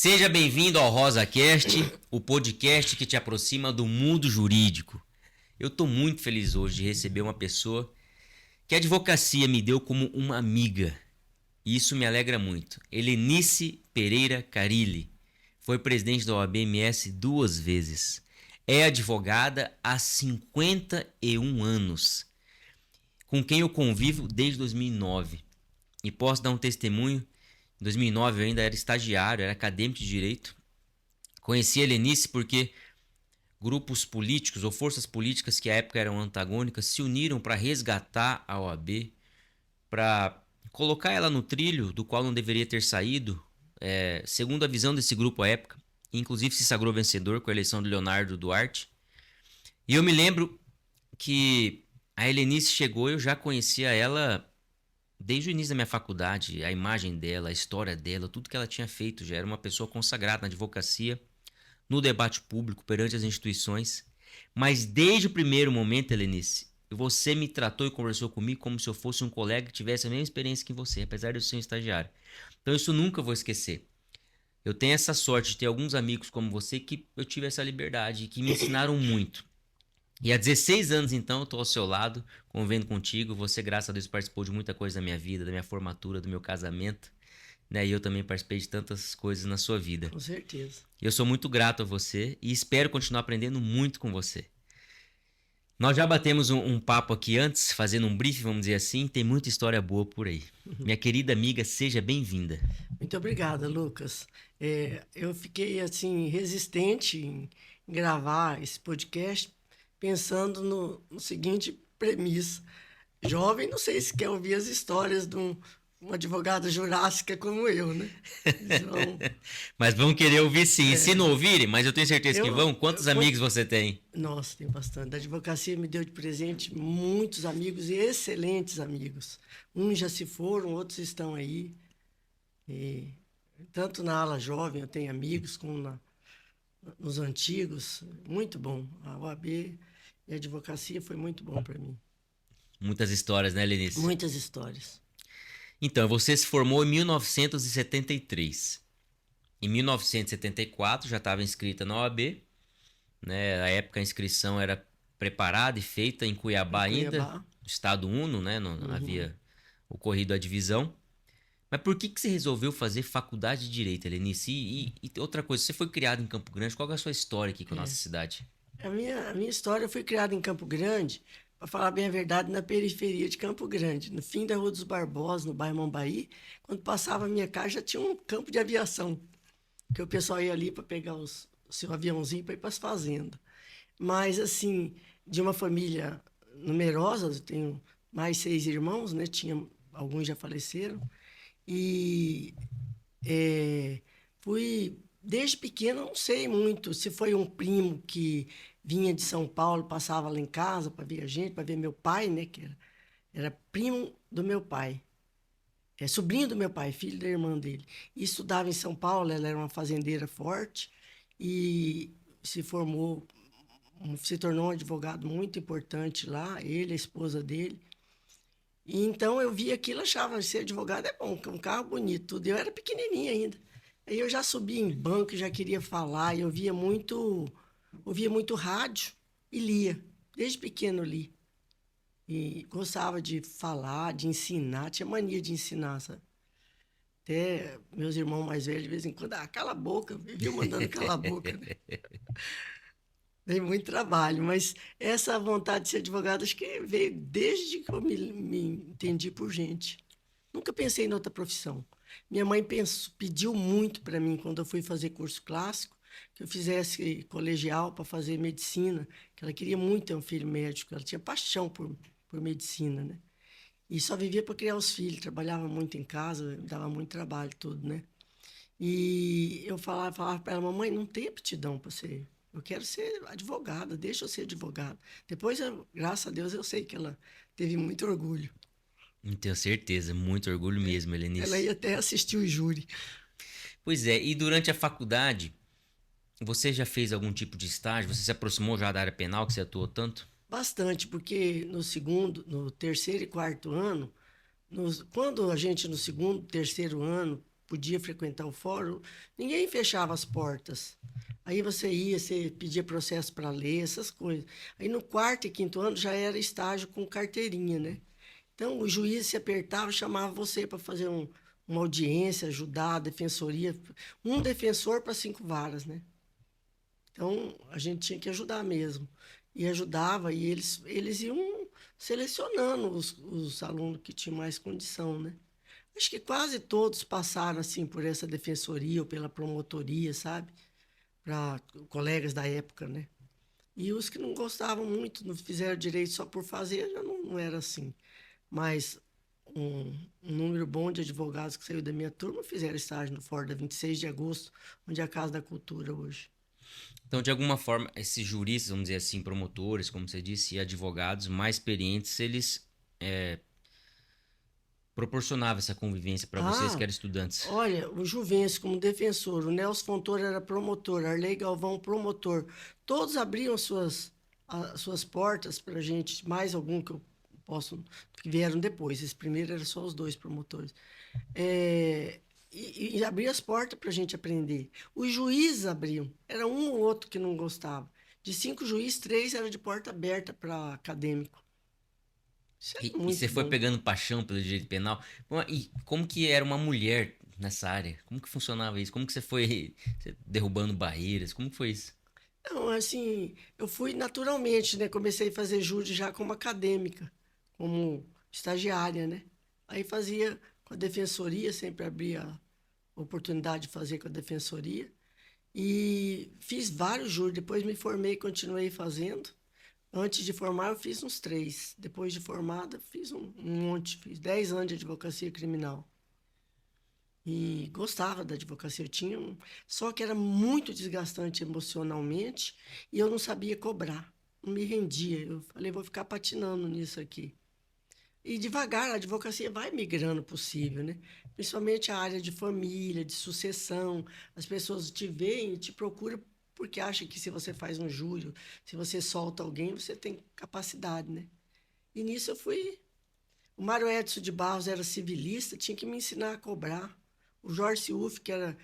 Seja bem-vindo ao RosaCast, o podcast que te aproxima do mundo jurídico. Eu estou muito feliz hoje de receber uma pessoa que a advocacia me deu como uma amiga. E isso me alegra muito. Helenice Pereira Carilli foi presidente da OAB-MS 2 vezes. É advogada há 51 anos, com quem eu convivo desde 2009. E posso dar um testemunho. Em 2009 eu ainda era estagiário, era acadêmico de direito. Conheci a Helenice porque grupos políticos ou forças políticas que à época eram antagônicas se uniram para resgatar a OAB, para colocar ela no trilho do qual não deveria ter saído, segundo a visão desse grupo à época. Inclusive se sagrou vencedor com a eleição do Leonardo Duarte. E eu me lembro que a Helenice chegou, eu já conhecia ela desde o início da minha faculdade, a imagem dela, a história dela, tudo que ela tinha feito. Já era uma pessoa consagrada na advocacia, no debate público, perante as instituições. Mas desde o primeiro momento, Helenice, você me tratou e conversou comigo como se eu fosse um colega que tivesse a mesma experiência que você, apesar de eu ser um estagiário. Então isso nunca vou esquecer. Eu tenho essa sorte de ter alguns amigos como você que eu tive essa liberdade e que me ensinaram muito. E há 16 anos, então, eu estou ao seu lado, convivendo contigo. Você, graças a Deus, participou de muita coisa da minha vida, da minha formatura, do meu casamento, né? E eu também participei de tantas coisas na sua vida. Com certeza. Eu sou muito grato a você e espero continuar aprendendo muito com você. Nós já batemos um papo aqui antes, fazendo um briefing, vamos dizer assim. Tem muita história boa por aí. Minha querida amiga, seja bem-vinda. Muito obrigada, Lucas. Eu fiquei assim resistente em gravar esse podcast, pensando no seguinte premissa: jovem, não sei se quer ouvir as histórias de uma advogada jurássica como eu, né? Então, Mas vão querer ouvir sim. E se não ouvirem, mas eu tenho certeza que vão. Quantos amigos você tem? Nossa, tem bastante. A advocacia me deu de presente muitos amigos e excelentes amigos. Uns já se foram, outros estão aí. E tanto na ala jovem eu tenho amigos, como nos antigos. Muito bom. A OAB e a advocacia foi muito bom para mim. Muitas histórias, né, Lenice? Muitas histórias. Então, você se formou em 1973. Em 1974 já estava inscrita na OAB, né? Na época a inscrição era preparada e feita em Cuiabá, ainda, Estado Uno, né? Não havia ocorrido a divisão. Mas por que você resolveu fazer faculdade de Direito, Helenice? E outra coisa, você foi criado em Campo Grande, qual é a sua história aqui com a nossa cidade? A minha história foi criada em Campo Grande, para falar bem a verdade, na periferia de Campo Grande, no fim da Rua dos Barbosa, no bairro Mombaí. Quando passava a minha casa, já tinha um campo de aviação, que o pessoal ia ali para pegar o seu aviãozinho para ir para as fazendas. Mas, assim, de uma família numerosa, eu tenho mais 6 irmãos, né? Alguns já faleceram. E fui, desde pequeno, não sei muito se foi um primo que vinha de São Paulo, passava lá em casa para ver a gente, para ver meu pai, né? Que era primo do meu pai. Sobrinho do meu pai, filho da irmã dele. E estudava em São Paulo, ela era uma fazendeira forte e se tornou um advogado muito importante lá, ele, a esposa dele. E então eu vi aquilo, achava que ser advogado é bom, que é um carro bonito, tudo. Eu era pequenininha ainda. Aí eu já subia em banco, já queria falar, e eu ouvia muito rádio e lia. Desde pequeno eu li. E gostava de falar, de ensinar, tinha mania de ensinar, sabe? Até meus irmãos mais velhos, de vez em quando, cala a boca, vivia mandando calar a boca, né? Dei muito trabalho, mas essa vontade de ser advogado acho que veio desde que eu me entendi por gente. Nunca pensei em outra profissão. Minha mãe pediu muito para mim, quando eu fui fazer curso clássico, que eu fizesse colegial para fazer medicina, que ela queria muito ter um filho médico, ela tinha paixão por medicina, né? E só vivia para criar os filhos, trabalhava muito em casa, dava muito trabalho, tudo, né? E eu falava para ela, mamãe, não tem aptidão para ser. Eu quero ser advogada, deixa eu ser advogada. Depois, graças a Deus, eu sei que ela teve muito orgulho. Não tenho certeza, muito orgulho mesmo, Helenice. Ela ia até assistir o júri. Pois é, e durante a faculdade, você já fez algum tipo de estágio? Você se aproximou já da área penal que você atuou tanto? Bastante, porque no terceiro e quarto ano, quando a gente no segundo, terceiro ano podia frequentar o fórum, ninguém fechava as portas. Aí você ia, você pedia processo para ler, essas coisas. Aí no quarto e quinto ano já era estágio com carteirinha, né? Então o juiz se apertava, chamava você para fazer uma audiência, ajudar a defensoria. Um defensor para 5 varas, né? Então a gente tinha que ajudar mesmo. E ajudava, e eles iam selecionando os alunos que tinham mais condição, né? Acho que quase todos passaram assim por essa defensoria ou pela promotoria, sabe? Para colegas da época, né? E os que não gostavam muito, não fizeram direito só por fazer, já não era assim. Mas um número bom de advogados que saiu da minha turma fizeram estágio no Ford, 26 de agosto, onde é a Casa da Cultura hoje. Então, de alguma forma, esses juristas, vamos dizer assim, promotores, como você disse, e advogados mais experientes, eles proporcionavam essa convivência para vocês que Ah, eram estudantes. olha, o Juvencio como defensor, o Nelson Fontoura era promotor, Arley Galvão promotor. Todos abriam suas portas para a gente, mais algum que eu posso, que vieram depois. Esse primeiro era só os dois promotores. E abria as portas para a gente aprender. Os juízes abriam, era um ou outro que não gostava. De 5 juízes, 3 era de porta aberta para acadêmico. Isso era E você muito foi bom. pegando paixão pelo direito penal. Bom, e como que era uma mulher nessa área? Como que funcionava isso? Como que você foi derrubando barreiras? Como que foi isso? Não, assim, eu fui naturalmente, né? Comecei a fazer júri já como acadêmica, como estagiária, né? Aí fazia com a defensoria, sempre abria oportunidade de fazer com a defensoria. E fiz vários júris, depois me formei e continuei fazendo. Antes de formar, eu fiz uns 3. Depois de formada, fiz um monte, fiz 10 anos de advocacia criminal. E gostava da advocacia. Só que era muito desgastante emocionalmente e eu não sabia cobrar. Não me rendia. Eu falei, vou ficar patinando nisso aqui. E devagar a advocacia vai migrando possível, né? Principalmente a área de família, de sucessão. As pessoas te veem e te procuram porque acham que se você faz um júri, se você solta alguém, você tem capacidade, né? E nisso eu fui. O Mário Edson de Barros era civilista, tinha que me ensinar a cobrar. O Jorge Siuf, que era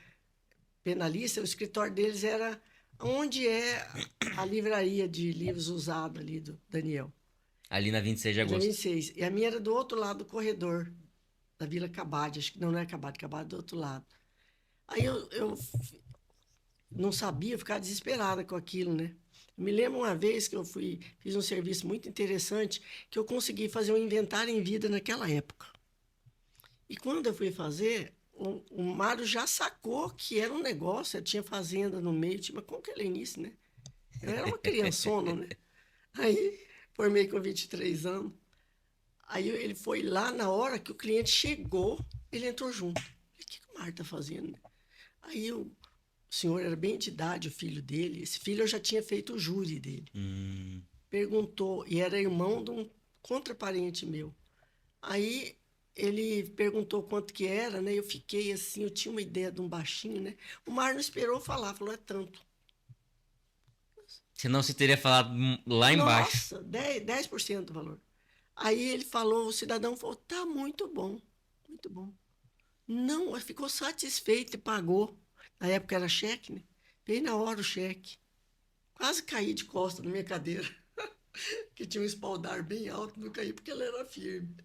penalista, o escritório deles era onde é a livraria de livros usado ali do Daniel. Ali na 26 de Era agosto. 26. E a minha era do outro lado do corredor, da Vila Cabade. Acho que não é Cabade, Cabade do outro lado. Aí eu não sabia, eu ficava desesperada com aquilo, né? Eu me lembro uma vez que fiz um serviço muito interessante, que eu consegui fazer um inventário em vida naquela época. E quando eu fui fazer, o Mário já sacou que era um negócio, eu tinha fazenda no meio, mas como que ele é nisso, né? Eu era uma criançona, né? Aí, formei com 23 anos. Aí ele foi lá na hora que o cliente chegou, ele entrou junto. Falei, o que o Mário tá fazendo? Aí o senhor era bem de idade, o filho dele. Esse filho eu já tinha feito o júri dele. Hum. Perguntou, e era irmão de um contraparente meu. Aí ele perguntou quanto que era, né? Eu fiquei assim, eu tinha uma ideia de um baixinho, né? O Mário não esperou falar, falou, é tanto. Senão você teria falado lá embaixo. Nossa, 10% do valor. Aí ele falou, o cidadão falou, tá muito bom, muito bom. Não, ele ficou satisfeito e pagou. Na época era cheque, né? Veio na hora o cheque. Quase caí de costas na minha cadeira, que tinha um espaldar bem alto, não caí porque ela era firme.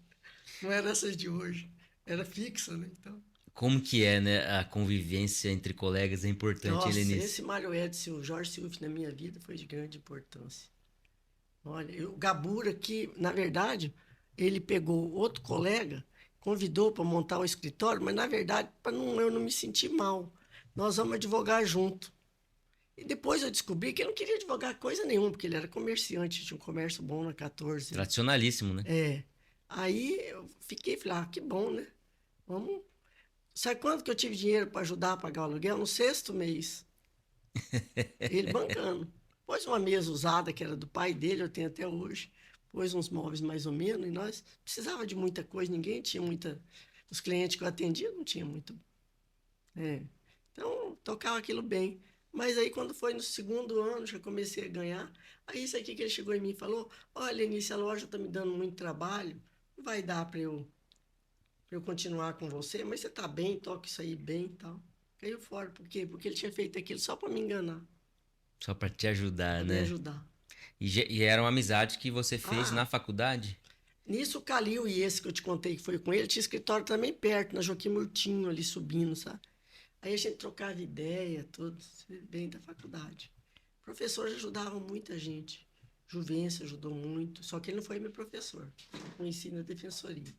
Não era essas de hoje, era fixa, né? Então, Como que é, né? A convivência entre colegas é importante, hein, nossa, Lenice? esse Mário Edson, o Jorge Silva na minha vida foi de grande importância. Olha, o Gabura, que, na verdade, ele pegou outro colega, convidou para montar o escritório, mas, na verdade, para eu não me sentir mal. Nós vamos advogar junto. E depois eu descobri que ele não queria advogar coisa nenhuma, porque ele era comerciante, tinha um comércio bom na 14, né? Tradicionalíssimo, né? É. Aí eu fiquei, falei, que bom, né? Vamos. Sabe quanto que eu tive dinheiro para ajudar a pagar o aluguel? No sexto mês. Ele bancando. Pôs uma mesa usada, que era do pai dele, eu tenho até hoje. Pôs uns móveis mais ou menos, e nós precisava de muita coisa, ninguém tinha muita. Os clientes que eu atendia não tinha muito. É. Então, tocava aquilo bem. Mas aí, quando foi no segundo ano, já comecei a ganhar. Aí, isso aqui que ele chegou em mim e falou: Olha, Lenice, a loja está me dando muito trabalho, não vai dar para eu pra eu continuar com você, mas você tá bem, toca isso aí bem e tal. Caiu fora. Por quê? Porque ele tinha feito aquilo só pra me enganar, Só pra te ajudar, pra me né? ajudar. E era uma amizade que você fez na Ah, faculdade? nisso o Calil e esse que eu te contei que foi com ele, tinha escritório também perto, na Joaquim Murtinho, ali subindo, sabe? Aí a gente trocava ideia, tudo, bem da faculdade. Professores ajudavam muita gente. Juvencio ajudou muito, só que ele não foi meu professor. Eu conheci na defensoria.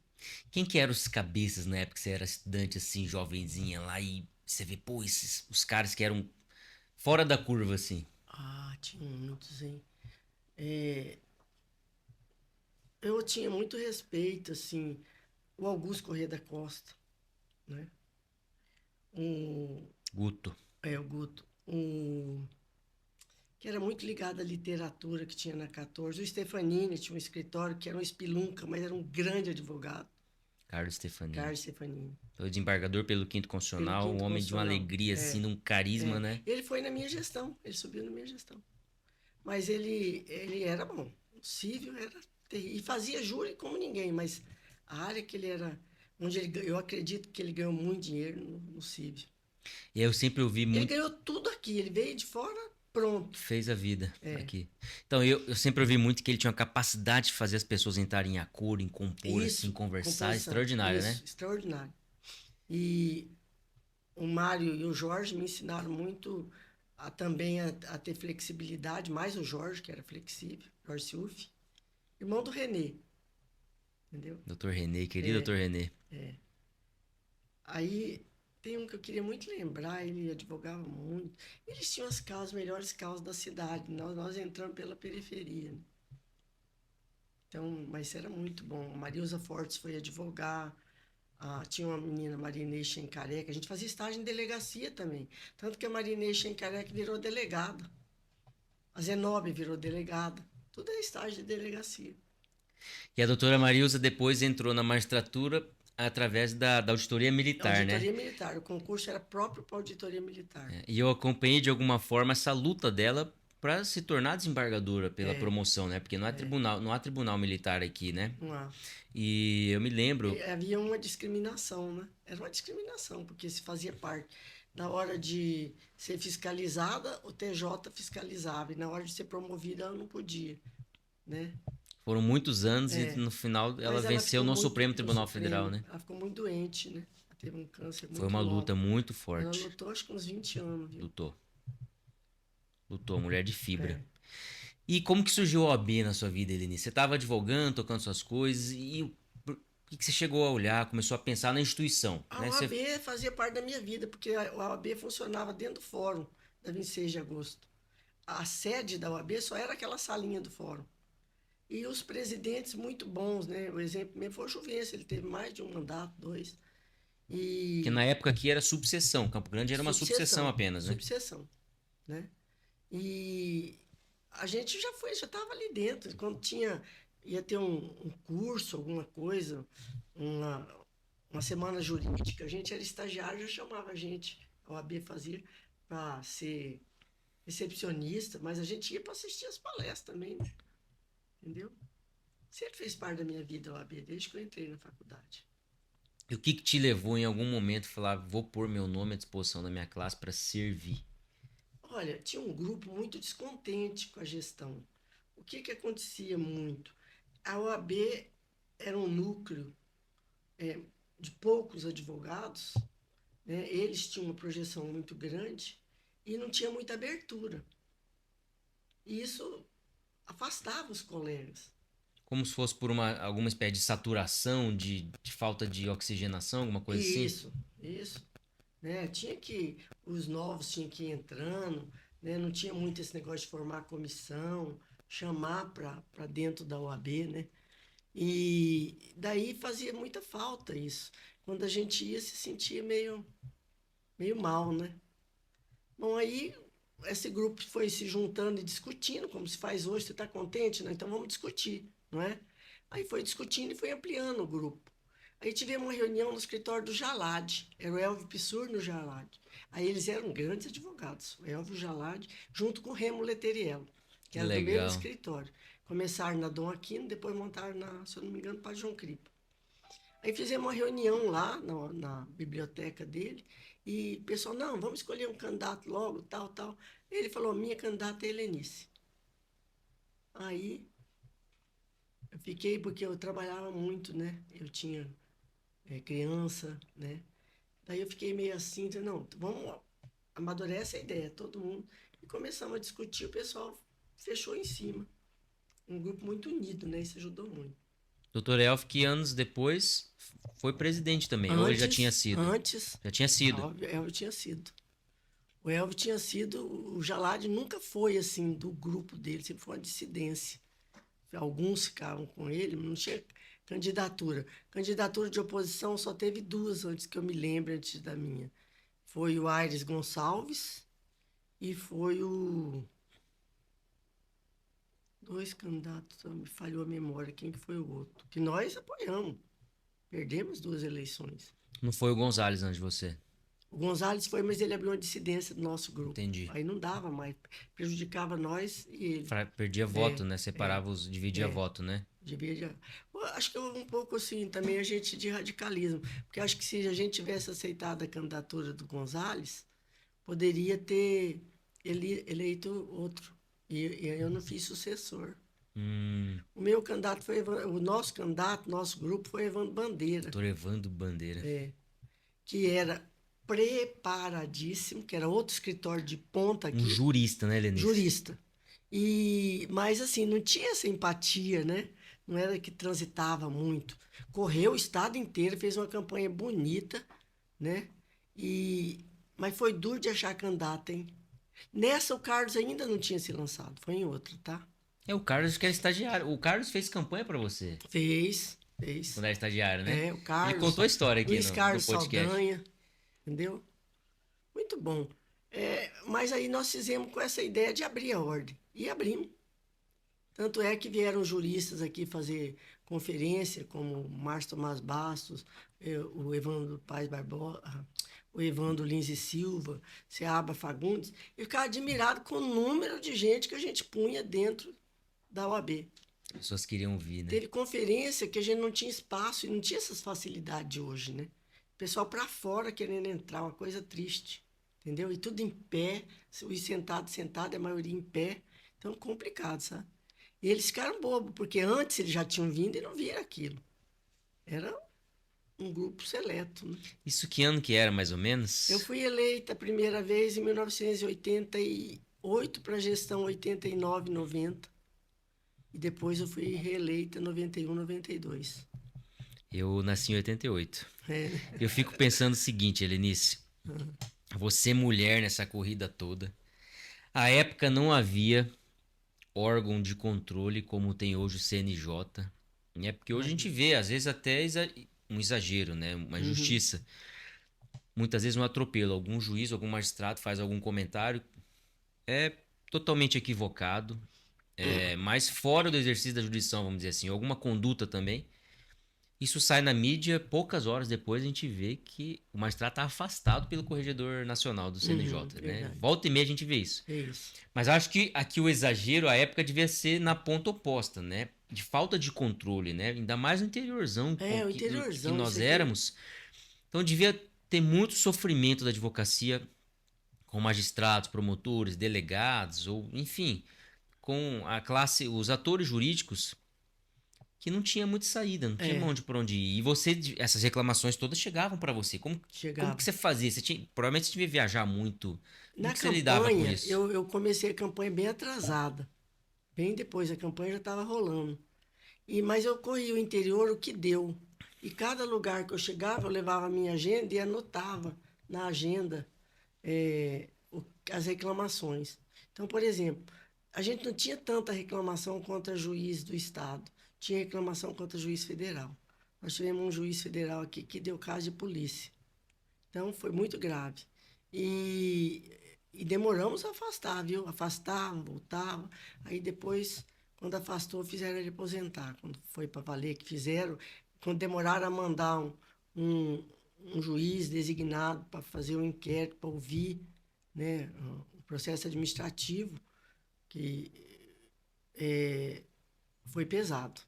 Quem que eram os cabeças na época que você era estudante, assim, jovenzinha lá e você vê, pô, os caras que eram fora da curva, assim. Ah, tinha muitos, hein? É, eu tinha muito respeito, assim, o Augusto Corrêa da Costa, né? O, Guto. o Guto. Que era muito ligado à literatura que tinha na 14. O Stefanini tinha um escritório que era um espelunca, mas era um grande advogado, Carlos Stefanini. Carlos Stefanini, Foi o desembargador pelo Quinto pelo Constitucional, um Quinto homem de uma Constitucional. alegria, assim, É, de um carisma, é. né? Ele foi na minha gestão, ele subiu na minha gestão. Mas ele era bom. O Cívio era terrível. E fazia júri como ninguém, mas a área que ele era, onde eu acredito que ele ganhou muito dinheiro no Cívio. E eu sempre ouvi Ele muito, ganhou tudo aqui, ele veio de fora, pronto. fez a vida É, aqui. Então, eu sempre ouvi muito que ele tinha uma capacidade de fazer as pessoas entrarem em acordo, em compor, assim, isso, conversar, composição, extraordinária, né? isso, extraordinário. E o Mário e o Jorge me ensinaram muito também a ter flexibilidade, mais o Jorge, que era flexível, Jorge Silf, irmão do Renê, entendeu? Doutor Renê, querido É, doutor Renê. aí tem um que eu queria muito lembrar, ele advogava muito. Eles tinham as causas, melhores causas da cidade, nós entramos pela periferia, né? Então, mas era muito bom. A Marilza Fortes foi advogar, tinha uma menina, Marinês Xencareca, a gente fazia estágio em delegacia também. Tanto que a Marinês Xencareca virou delegada. A Zenobe virou delegada. Tudo é estágio de delegacia. E a doutora Marilza depois entrou na magistratura através da auditoria militar, né? Auditoria militar. O concurso era próprio para auditoria militar. E eu acompanhei de alguma forma essa luta dela para se tornar desembargadora pela É, promoção, né? Porque não há tribunal militar aqui, né? não há. E eu me lembro, Havia uma discriminação, né? Era uma discriminação, porque se fazia parte. Na hora de ser fiscalizada, o TJ fiscalizava, e na hora de ser promovida, ela não podia, né? foram muitos anos e É, no final ela mas ela venceu ficou no muito Supremo no Tribunal Federal, Supremo, né? ela ficou muito doente, né? Ela teve um câncer Foi muito uma luta nova. muito Ela forte. lutou acho que uns 20 anos, viu? Lutou. Lutou, mulher de fibra. É. E como que surgiu a OAB na sua vida, Eleni? Você estava advogando, tocando suas coisas, e o que você chegou a olhar, começou a pensar na instituição, A né? OAB fazia parte da minha vida, porque a OAB funcionava dentro do fórum da 26 de agosto. A sede da OAB só era aquela salinha do fórum. E os presidentes muito bons, né? O exemplo mesmo foi o Juvencio, ele teve mais de um mandato, dois. Porque E na época aqui era subseção, Campo Grande era uma subseção apenas, né? subseção, né? E a gente já estava ali dentro. Quando ia ter um curso, alguma coisa, uma, uma semana jurídica, a gente era estagiário, já chamava a gente, a OAB fazia, para ser recepcionista, mas a gente ia para assistir as palestras também, né? Entendeu? Sempre fez parte da minha vida a OAB, desde que eu entrei na faculdade. E o que que te levou em algum momento a falar, vou pôr meu nome à disposição da minha classe para servir? Olha, tinha um grupo muito descontente com a gestão. O que que acontecia muito? A OAB era um núcleo é, de poucos advogados, né? Eles tinham uma projeção muito grande e não tinha muita abertura. E isso afastava os colegas. Como se fosse por alguma espécie de saturação, de falta de oxigenação, alguma coisa assim? Isso, né? Os novos tinham que ir entrando, né? Não tinha muito esse negócio de formar comissão, chamar para dentro da OAB, né? E daí fazia muita falta isso. Quando a gente ia, se sentia meio mal, né? Bom, aí esse grupo foi se juntando e discutindo, como se faz hoje, você está contente? Né? Então vamos discutir, não é? Aí foi discutindo e foi ampliando o grupo. Aí tivemos uma reunião no escritório do Jalad, era o Elvio Pissur no Jalad. Aí eles eram grandes advogados, o Elvio Jalad, junto com o Remo Leteriello, que Que era do mesmo legal. escritório. Começaram na Dom Aquino, depois montaram na, se eu não me engano, para João Cripo. Aí fizemos uma reunião lá na biblioteca dele e o pessoal, não, vamos escolher um candidato logo, tal, tal. Ele falou, minha candidata é Helenice. Aí eu fiquei, porque eu trabalhava muito, né? Eu tinha criança, né? Daí eu fiquei meio assim, então, não, vamos amadurecer essa ideia, todo mundo. E começamos a discutir, o pessoal fechou em cima. Um grupo muito unido, né? Isso ajudou muito. Doutor Elf, que anos depois foi presidente também, ou ele já tinha sido? Antes, Já tinha sido. o Elvio tinha sido. O Elvio tinha sido, o Jalad nunca foi assim do grupo dele, sempre foi uma dissidência. Alguns ficavam com ele, mas não tinha candidatura. Candidatura de oposição só teve duas antes que eu me lembre, antes da minha. Foi o Aires Gonçalves e foi o... Dois candidatos, me falhou a memória, quem que foi o outro? Que nós apoiamos. Perdemos duas eleições. Não foi o Gonzalez antes de você? O Gonzalez foi, mas ele abriu uma dissidência do nosso grupo. Entendi. Aí não dava mais. Prejudicava nós e ele. Perdia voto, né? Separava os... Dividia voto, né? Acho que houve um pouco assim também a gente de radicalismo. Porque acho que se a gente tivesse aceitado a candidatura do Gonzalez, poderia ter eleito outro. E eu não fiz sucessor. O meu candidato foi o nosso candidato, nosso grupo foi Evandro Bandeira. Doutor Evandro Bandeira. Que era preparadíssimo, que era outro escritório de ponta aqui. Um jurista, né, Lenice? Jurista. Mas assim, não tinha essa empatia, né? Não era que transitava muito. Correu o estado inteiro, fez uma campanha bonita, né? Mas foi duro de achar candidato, hein? Nessa o Carlos ainda não tinha se lançado, foi em outra, tá? O Carlos que era estagiário. O Carlos fez campanha pra você. Fez. Quando era estagiário, né? O Carlos. Ele contou a história aqui Luiz Carlos no podcast. Saldanha, entendeu? Muito bom. Mas aí nós fizemos com essa ideia de abrir a ordem. E abrimos. Tanto é que vieram juristas aqui fazer conferência, como o Márcio Tomás Bastos, o Evandro Paes Barbosa, o Evandro Lins e Silva, Seaba Fagundes, e ficava admirado com o número de gente que a gente punha dentro da OAB. As pessoas queriam vir, né? Teve conferência que a gente não tinha espaço e não tinha essas facilidades de hoje, né? O pessoal para fora querendo entrar, uma coisa triste, entendeu? E tudo em pé, os sentado, a maioria em pé. Então, complicado, sabe? E eles ficaram bobos, porque antes eles já tinham vindo e não viram aquilo. Era um grupo seleto, né? Isso que ano que era, mais ou menos? Eu fui eleita a primeira vez em 1988 para a gestão 89, 90. E depois eu fui reeleita em 91, 92. Eu nasci em 88. Eu fico pensando o seguinte, Helenice. Você mulher nessa corrida toda. A época não havia órgão de controle como tem hoje o CNJ. Né? Porque hoje a gente vê, às vezes até um exagero, né? Uma injustiça. Muitas vezes um atropelo. Algum juiz, algum magistrado faz algum comentário. É totalmente equivocado. Mas fora do exercício da jurisdição, vamos dizer assim, alguma conduta também. Isso sai na mídia, poucas horas depois a gente vê que o magistrado está afastado pelo Corregedor Nacional do CNJ, né? Volta e meia a gente vê isso. Isso. Mas acho que aqui o exagero, a época devia ser na ponta oposta, né? De falta de controle, né? Ainda mais no interiorzão, que nós éramos. Então devia ter muito sofrimento da advocacia com magistrados, promotores, delegados, ou enfim, com a classe, os atores jurídicos que não tinha muita saída, não tinha por onde ir. E você, essas reclamações todas chegavam para você. Como que você fazia? Provavelmente você devia viajar muito. Como que você lidava com isso? Eu comecei a campanha bem atrasada. Bem depois, a campanha já estava rolando. Mas eu corri o interior, o que deu. E cada lugar que eu chegava, eu levava a minha agenda e anotava na agenda as reclamações. Então, por exemplo, a gente não tinha tanta reclamação contra juiz do Estado. Tinha reclamação contra juiz federal. Nós tivemos um juiz federal aqui que deu caso de polícia. Então, foi muito grave. E demoramos a afastar, viu? Afastavam, voltavam. Aí depois, quando afastou, fizeram ele aposentar. Quando foi para valer, que fizeram. Quando demoraram a mandar um juiz designado para fazer um inquérito, para ouvir, né, o processo administrativo, que foi pesado.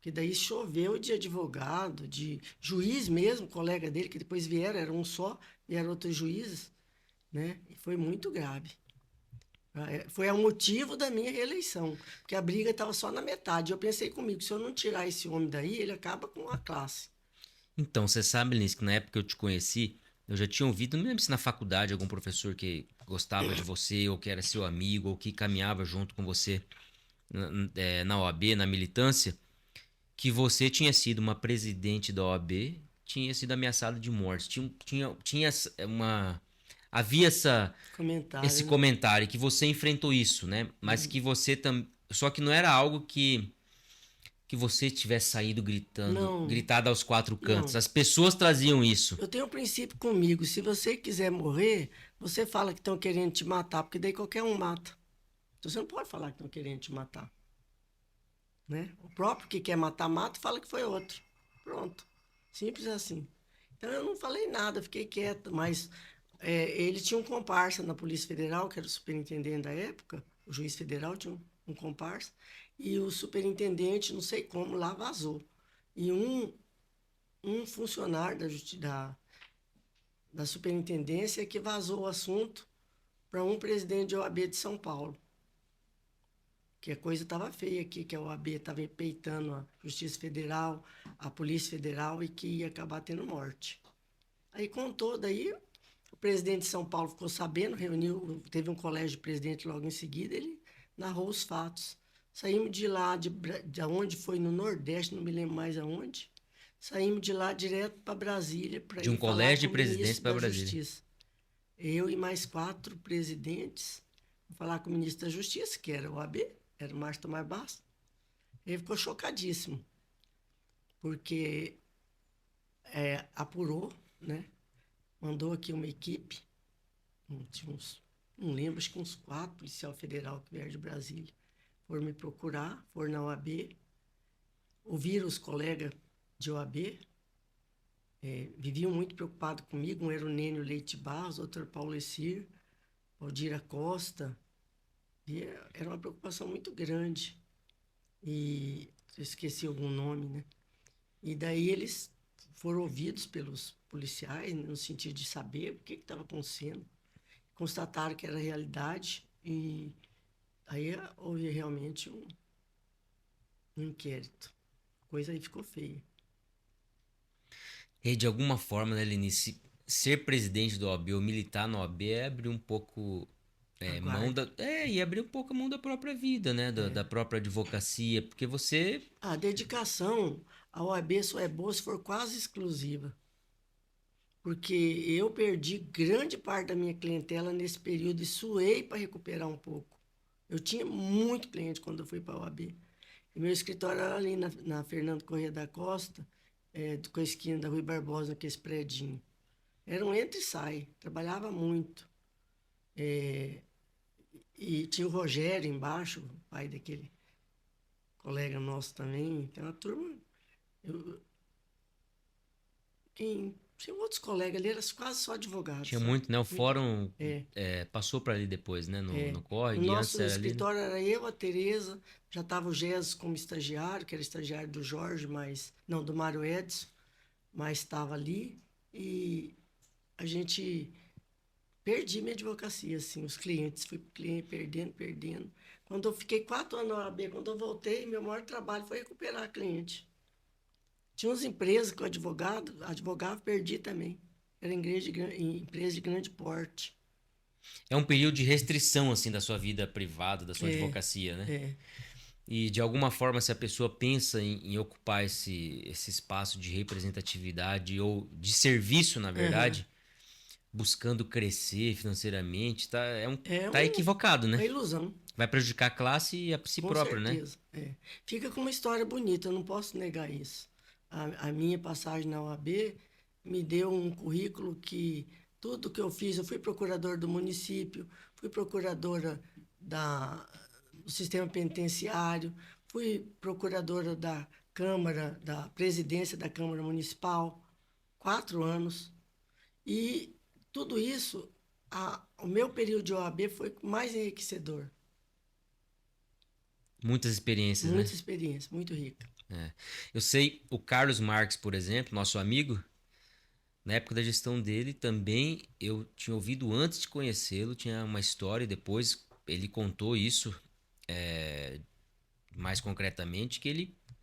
Que daí choveu de advogado, de juiz mesmo, colega dele, que depois vieram, era um só, vieram outros juízes, né? E foi muito grave. Foi o motivo da minha reeleição, porque a briga estava só na metade. Eu pensei comigo, se eu não tirar esse homem daí, ele acaba com a classe. Então, você sabe, Lins, que na época que eu te conheci, eu já tinha ouvido, não me lembro se na faculdade algum professor que gostava de você, ou que era seu amigo, ou que caminhava junto com você na OAB, na militância, que você tinha sido uma presidente da OAB, tinha sido ameaçada de morte. Havia esse Comentário, né? comentário que você enfrentou isso, né? Mas que você também. Só que não era algo que você tivesse saído Não, gritado aos quatro cantos. não. As pessoas traziam isso. Eu tenho um princípio comigo. Se você quiser morrer, você fala que estão querendo te matar, porque daí qualquer um mata. Então você não pode falar que estão querendo te matar, né? O próprio que quer matar, mata e fala que foi outro. Pronto. Simples assim. Então eu não falei nada, fiquei quieta, mas ele tinha um comparsa na Polícia Federal, que era o superintendente da época, o juiz federal tinha um comparsa, e o superintendente, não sei como, lá vazou. E um funcionário da superintendência que vazou o assunto para um presidente de OAB de São Paulo. Que a coisa estava feia aqui, que a OAB estava peitando a Justiça Federal, a Polícia Federal e que ia acabar tendo morte. Aí contou, daí o presidente de São Paulo ficou sabendo, reuniu, teve um colégio de presidente logo em seguida, ele narrou os fatos. Saímos de lá, de onde foi no Nordeste, não me lembro mais aonde, saímos de lá direto para Brasília para De um ir falar colégio com de o presidentes ministro para da Brasília. Justiça. Eu e mais 4 presidentes, falar com o ministro da Justiça, que era o AB, era o Márcio Tomar Bastos. Ele ficou chocadíssimo, porque apurou, né? Mandou aqui uma equipe, tinha não lembro, acho que uns 4 policial federal que vieram de Brasília, foram me procurar, foram na OAB, ouviram os colegas de OAB, viviam muito preocupados comigo, um era o Nênio Leite Barros, outro era o Paulo Essir, Valdira Costa, e era uma preocupação muito grande. E eu esqueci algum nome, né? E daí eles foram ouvidos pelos policiais, né, no sentido de saber o que estava acontecendo. Constataram que era realidade e aí houve realmente um inquérito. A coisa aí ficou feia. E de alguma forma, né, Lenice, ser presidente do OAB ou militar no OAB é abrir um pouco A mão guarda. da. E abrir um pouco a mão da própria vida, né? Da própria advocacia. Porque você. A dedicação à OAB só é boa se for quase exclusiva. Porque eu perdi grande parte da minha clientela nesse período e suei para recuperar um pouco. Eu tinha muito cliente quando eu fui para a OAB. E meu escritório era ali na Fernando Corrêa da Costa, com a esquina da Rui Barbosa, naquele predinho. Era um entra e sai, trabalhava muito. E tinha o Rogério embaixo, o pai daquele colega nosso também. Então a turma. Eu, tinha outros colegas ali, eram quase só advogados, Tinha sabe? muito, né? O Muito. fórum passou para ali depois, né? No O Córrego. E antes nosso era ali, né? escritório era eu, a Tereza, já estava o Jesus como estagiário, que era estagiário do Jorge, mas não, do Mário Edson, mas estava ali. E a gente perdi minha advocacia, assim, os clientes, fui perdendo, perdendo. Quando eu fiquei 4 anos na OAB, quando eu voltei, meu maior trabalho foi recuperar cliente. Tinha umas empresas que o advogava, perdi também. Era empresa de grande porte. É um período de restrição, assim, da sua vida privada, da sua É, advocacia, né? é. E de alguma forma, se a pessoa pensa em ocupar esse espaço de representatividade ou de serviço, na Aham. verdade, buscando crescer financeiramente, É tá equivocado, né? uma ilusão, Vai prejudicar a classe e a si com próprio, né? certeza. Fica com uma história bonita, eu não posso negar isso. A minha passagem na OAB me deu um currículo que tudo que eu fiz, eu fui procurador do município, fui procuradora do sistema penitenciário, fui procuradora da Câmara, da presidência da Câmara Municipal, 4 anos. E tudo isso, o meu período de OAB foi mais enriquecedor. Muitas experiências, né? Muita experiência, muito rica. Eu sei, o Carlos Marques, por exemplo, nosso amigo, na época da gestão dele também, eu tinha ouvido antes de conhecê-lo, tinha uma história, e depois ele contou isso mais concretamente, que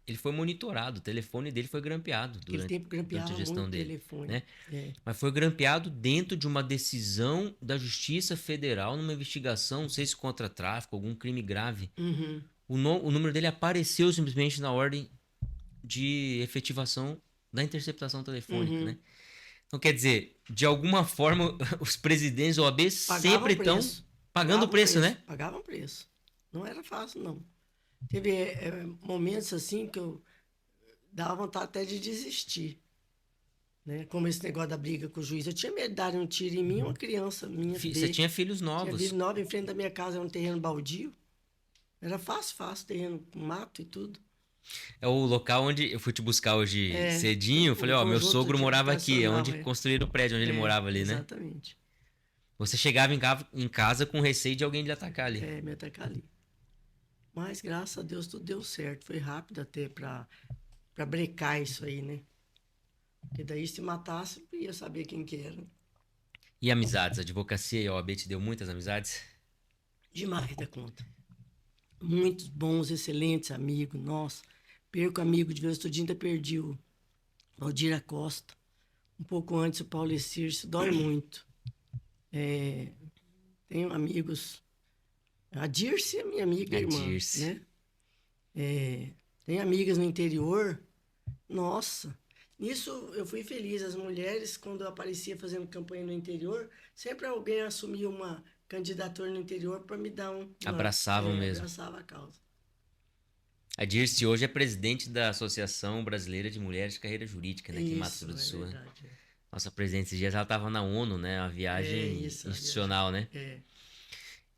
ele foi monitorado, o telefone dele foi grampeado Aquele tempo durante a grampeava gestão muito dele, telefone. né? É. Mas foi grampeado dentro de uma decisão da Justiça Federal numa investigação, não sei se contra tráfico, algum crime grave. Uhum. O número dele apareceu simplesmente na ordem de efetivação da interceptação telefônica, Uhum. né? Então, quer dizer, de alguma forma, os presidentes da OAB Pagavam sempre estão preço. pagando o preço, né? Pagavam preço. Não era fácil, não. Teve momentos assim que eu dava vontade até de desistir. Né? Como esse negócio da briga com o juiz. Eu tinha medo de dar um tiro em mim, uma criança minha Você ver. tinha filhos Tinha novos. vivo nova em frente da minha casa, era um terreno baldio. Era fácil, terreno com mato e tudo. É o local onde eu fui te buscar hoje cedinho. Eu O falei, ó, meu conjunto sogro de morava aqui, é habitacional, onde construíram o prédio onde ele morava ali, né? exatamente. Você chegava em casa com receio de alguém lhe atacar ali. Me atacar ali. Mas, graças a Deus, tudo deu certo. Foi rápido até para brecar isso aí, né? Porque daí, se matasse, eu ia saber quem que era. E amizades? A advocacia e a OAB te deu muitas amizades? Demais da conta. Muitos bons, excelentes amigos. Nossa, perco amigo de vez em quando, ainda perdi o Valdir Acosta. Um pouco antes o Paulo Circe, dói muito. Tenho amigos. A Dirce é minha amiga A e irmã, Dirce. né? Tem amigas no interior. Nossa, nisso eu fui feliz. As mulheres, quando eu aparecia fazendo campanha no interior, sempre alguém assumia uma candidatura no interior para me dar Abraçavam mesmo. Abraçava a causa. A Dirce hoje é presidente da Associação Brasileira de Mulheres de Carreira Jurídica, né, aqui em Mato Grosso do Sul. Verdade, Né? Nossa presidente esses dias ela estava na ONU, né? Uma viagem institucional, né?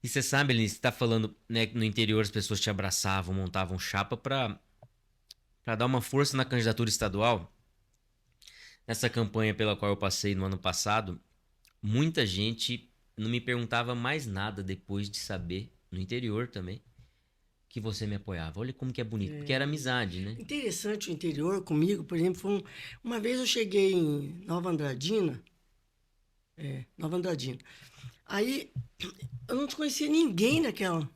E você sabe, Eline, você tá falando, né, que no interior as pessoas te abraçavam, montavam chapa para dar uma força na candidatura estadual. Nessa campanha pela qual eu passei no ano passado, muita gente não me perguntava mais nada depois de saber, no interior também, que você me apoiava. Olha como que é bonito, porque era amizade, né? Interessante o interior comigo, por exemplo, uma vez eu cheguei em Nova Andradina, aí eu não conhecia ninguém naquela,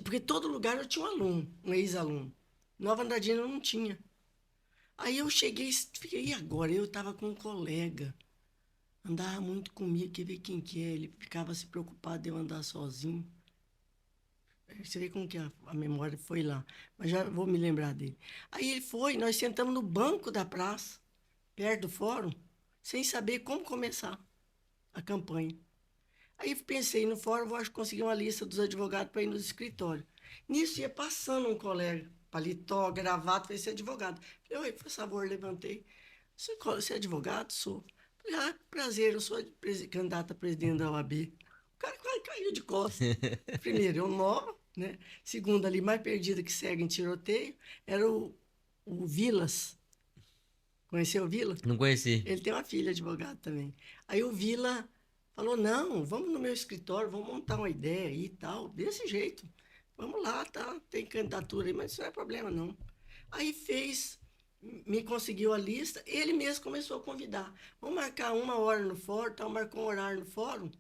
porque todo lugar eu tinha um aluno, um ex-aluno. Nova Andradina eu não tinha. Aí eu cheguei, fiquei, e agora? Eu estava com um colega, andava muito comigo, quer ver quem que é, ele ficava se preocupado de eu andar sozinho. Você vê como que a memória foi lá. Mas já vou me lembrar dele. Aí ele foi, nós sentamos no banco da praça, perto do fórum, sem saber como começar a campanha. Aí pensei, no fórum, acho que consegui uma lista dos advogados para ir nos escritórios. Nisso ia passando um colega, paletó, gravata, falei, você é advogado. Falei, oi, por favor, levantei. Você é advogado? Sou. Falei, prazer, eu sou candidato a presidente da OAB. O cara quase caiu de costas. Primeiro, eu nova, né? Segundo, ali, mais perdida que cega em tiroteio, era o Vilas. Conheceu o Vila? Não conheci. Ele tem uma filha advogada também. Aí o Vila falou, não, vamos no meu escritório, vamos montar uma ideia aí e tal, desse jeito. Vamos lá, tá? Tem candidatura aí, mas isso não é problema, não. Aí me conseguiu a lista, ele mesmo começou a convidar. Vamos marcar uma hora no fórum, tal, marcou um horário no fórum.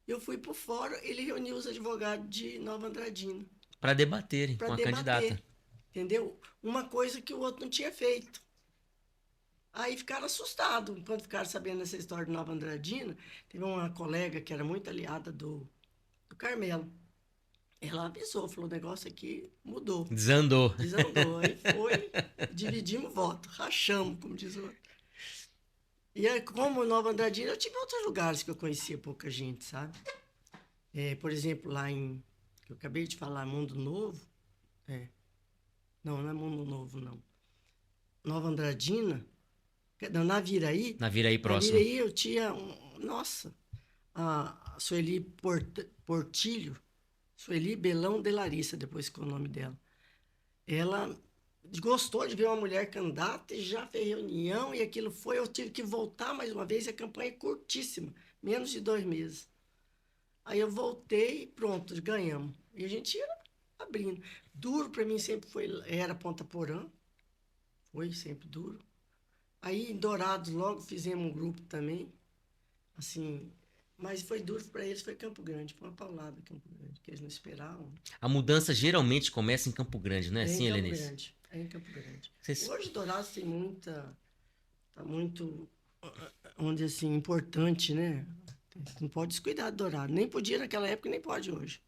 Eu fui pro fórum, ele reuniu os advogados de Nova Andradina. Para debaterem com a candidata. Entendeu? Uma coisa que o outro não tinha feito. Aí ficaram assustados quando ficaram sabendo essa história de Nova Andradina. Teve uma colega que era muito aliada do Carmelo. Ela avisou, falou, o negócio aqui mudou. Desandou. Aí foi, dividimos o voto, rachamos, como diz o outro. E aí, como Nova Andradina, eu tive outros lugares que eu conhecia pouca gente, sabe? Por exemplo, lá que eu acabei de falar, Mundo Novo. Não é Mundo Novo, não. Nova Andradina. Não, Naviraí. Naviraí próximo. Naviraí eu tinha, nossa, a Sueli Portilho, Sueli Belão de Larissa, depois ficou o nome dela. Ela gostou de ver uma mulher candidata e já fez reunião e aquilo foi, eu tive que voltar mais uma vez, e a campanha é curtíssima, menos de 2 meses. Aí eu voltei e pronto, ganhamos. E a gente ia abrindo. Duro para mim sempre era Ponta Porã, Foi sempre duro. Aí em Dourados logo fizemos um grupo também, assim, mas foi duro para eles, foi Campo Grande, foi uma paulada Campo Grande, que eles não esperavam. A mudança geralmente começa em Campo Grande, não é É em assim, Campo Helenice? Grande, é em Campo Grande. Vocês- Hoje Dourados tem muita, tá muito, vamos dizer assim, importante, né? Não pode descuidar de Dourado, nem podia naquela época, nem pode hoje.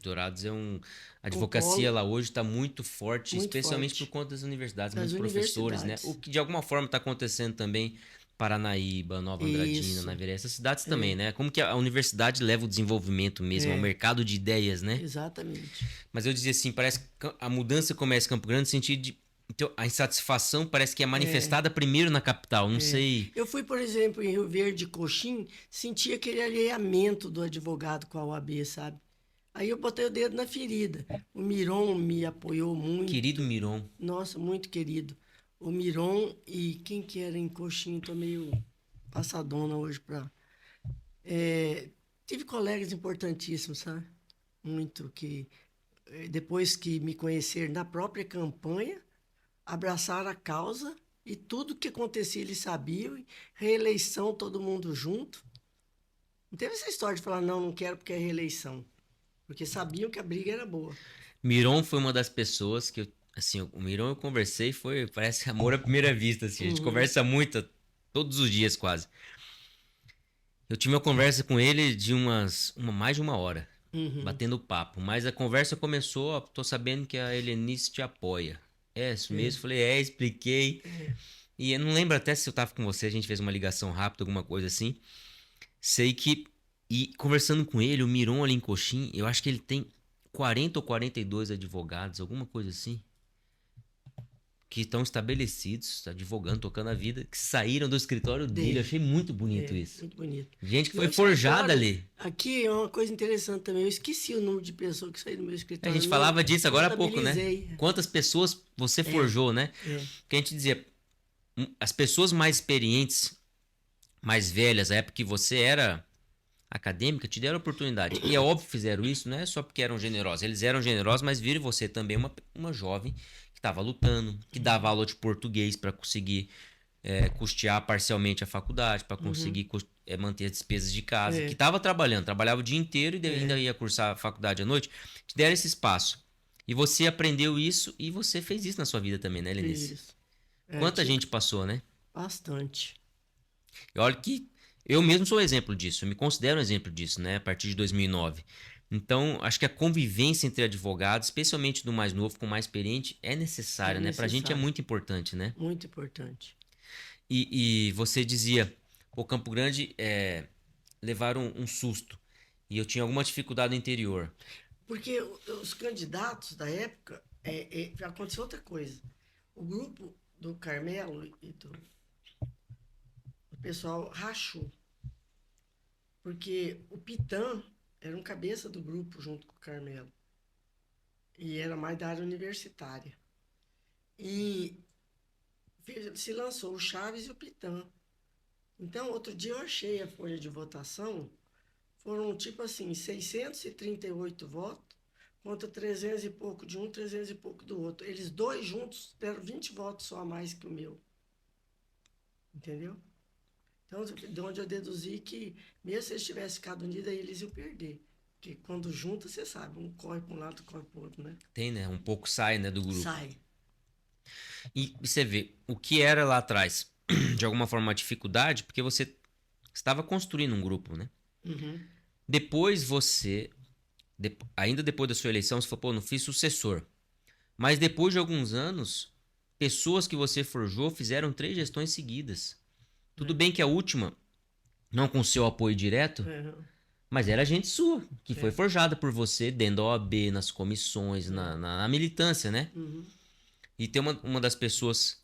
Dourados é um. A Um advocacia polo lá hoje está muito forte, muito especialmente por forte conta das universidades, das muitos professores, né? O universidades. que de alguma forma está acontecendo também Paranaíba, Nova Andradina, Isso, Navaré, essas cidades também, é, né? Como que a universidade leva o desenvolvimento mesmo, ao é, mercado de ideias, né? exatamente. Mas eu dizia assim, parece que a mudança começa em Campo Grande no sentido de. Então, a insatisfação parece que é É, manifestada primeiro na capital, não é. sei. Eu fui, por exemplo, em Rio Verde, Coxim, senti aquele alinhamento do advogado com a OAB, sabe? Aí eu botei o dedo na ferida. O Miron me apoiou Querido muito. Miron, Nossa, muito querido. O Miron e quem que era em Coxim, tô meio passadona hoje pra... Tive colegas importantíssimos, sabe? Muito que depois que me conheceram na própria campanha, abraçaram a causa e tudo que acontecia eles sabiam, e reeleição todo mundo junto. Não teve essa história de falar, não, não quero porque é reeleição. Porque sabiam que a briga era boa. Miron foi uma das pessoas que eu, assim, o Miron eu conversei, foi, parece amor à primeira vista, assim, a gente Uhum, conversa muito, todos os dias quase. Eu tive uma conversa com ele de mais de uma hora, uhum. batendo papo, mas a conversa começou, ó, tô sabendo que a Helenice te apoia. É isso É, mesmo? Falei, expliquei. E eu não lembro até se eu tava com você, a gente fez uma ligação rápida, alguma coisa assim. Sei que, e conversando com ele, o Miron ali em Coxim, eu acho que ele tem 40 ou 42 advogados, alguma coisa assim, que estão estabelecidos, advogando, tocando a vida, que saíram do escritório dele. Eu tem. achei muito bonito É, isso. muito bonito. Gente que Meu foi forjada escritório, ali. aqui é uma coisa interessante também. Eu esqueci o número de pessoas que saíram do meu A escritório. gente Não falava disso agora há pouco, né? contabilizei. Quantas pessoas você forjou, né? É, Que a gente dizia, as pessoas mais experientes, mais velhas, a época que você era acadêmica, te deram oportunidade. E é óbvio que fizeram isso, não é só porque eram generosos. Eles eram generosos, mas viram você também uma jovem que estava lutando, que dava aula de português para conseguir custear parcialmente a faculdade, para uhum, conseguir manter as despesas de casa, que é, estava trabalhando, trabalhava o dia inteiro e ainda é, ia cursar a faculdade à noite. Te deram esse espaço. E você aprendeu isso e você fez isso na sua vida também, né, fiz Lenice? isso. É, Quanta tive gente passou, né? bastante. E olha que eu mesmo sou exemplo disso, eu me considero um exemplo disso, né? A partir de 2009. Então, acho que a convivência entre advogados, especialmente do mais novo com o mais experiente, é É necessária, né? Pra gente é necessário. muito importante, né? Muito importante. E você dizia, o Campo Grande levaram um susto. E eu tinha alguma dificuldade no interior. Porque os candidatos da época, aconteceu outra coisa. O grupo do Carmelo e do pessoal rachou. Porque o Pitã era um cabeça do grupo junto com o Carmelo. E era mais da área universitária. E se lançou o Chaves e o Pitã. Então, outro dia eu achei a folha de votação, foram tipo assim, 638 votos contra 300 e pouco de um, 300 e pouco do outro. Eles dois juntos deram 20 votos só a mais que o meu. Entendeu? Então, de onde eu deduzi que, mesmo se eles tivessem ficado unidos, aí eles iam perder. Porque quando junta, você sabe, um corre para um lado, outro corre para o outro, né? Tem, né? Um pouco sai, né, do grupo. Sai. E você vê, o que era lá atrás, de alguma forma, uma dificuldade, porque você estava construindo um grupo, né? Uhum. Depois você, ainda depois da sua eleição, você falou, pô, não fiz sucessor. Mas depois de alguns anos, pessoas que você forjou fizeram 3 gestões seguidas. Tudo bem que a última, não com seu apoio direto, É, mas era gente sua, que foi é. forjada por você dentro da OAB, nas comissões, na militância, né? Uhum. E tem uma das pessoas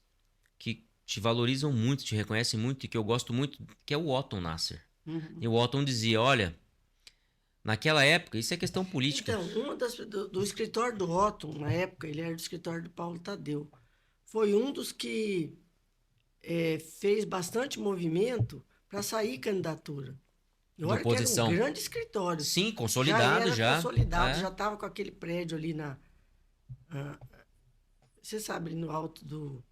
que te valorizam muito, te reconhecem muito e que eu gosto muito, que é o Otton Nasser. Uhum. E o Otton dizia, olha, naquela época, isso é questão política. Então, do escritório do Otton, na época, ele era do escritório do Paulo Tadeu. Foi um dos que fez bastante movimento para sair candidatura. E De olha que era um oposição. grande escritório. Sim, Já consolidado era já. consolidado, É. já estava com aquele prédio ali na. Você sabe, ali no alto do.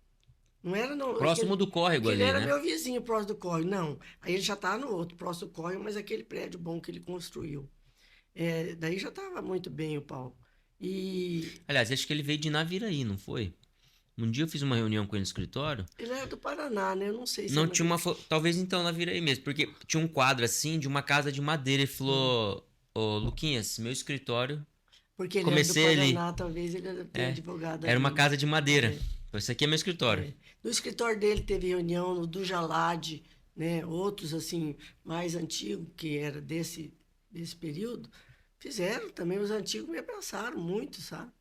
Não era no, Próximo do córrego aquele ali, era né? meu vizinho próximo do córrego, não. Aí ele já tá no outro, próximo do córrego, mas aquele prédio bom que ele construiu. É, daí já estava muito bem o Paulo. E Aliás, acho que ele veio de Naviraí, não foi? Um dia eu fiz uma reunião com ele no escritório. ele era do Paraná, né? Eu não sei se é Não tinha uma. Naviraí. Talvez então Naviraí mesmo, porque tinha um quadro assim de uma casa de madeira. Ele falou: Ô, Luquinhas, meu escritório. Porque ele era do Comecei ali. Paraná, talvez ele era ter É. advogado Era uma ali, né? casa de madeira. É, Esse aqui é meu escritório. é. No escritório dele teve reunião no do Jalad, né? Outros, assim, mais antigos, que era desse período, fizeram também. Os antigos me abraçaram muito, sabe?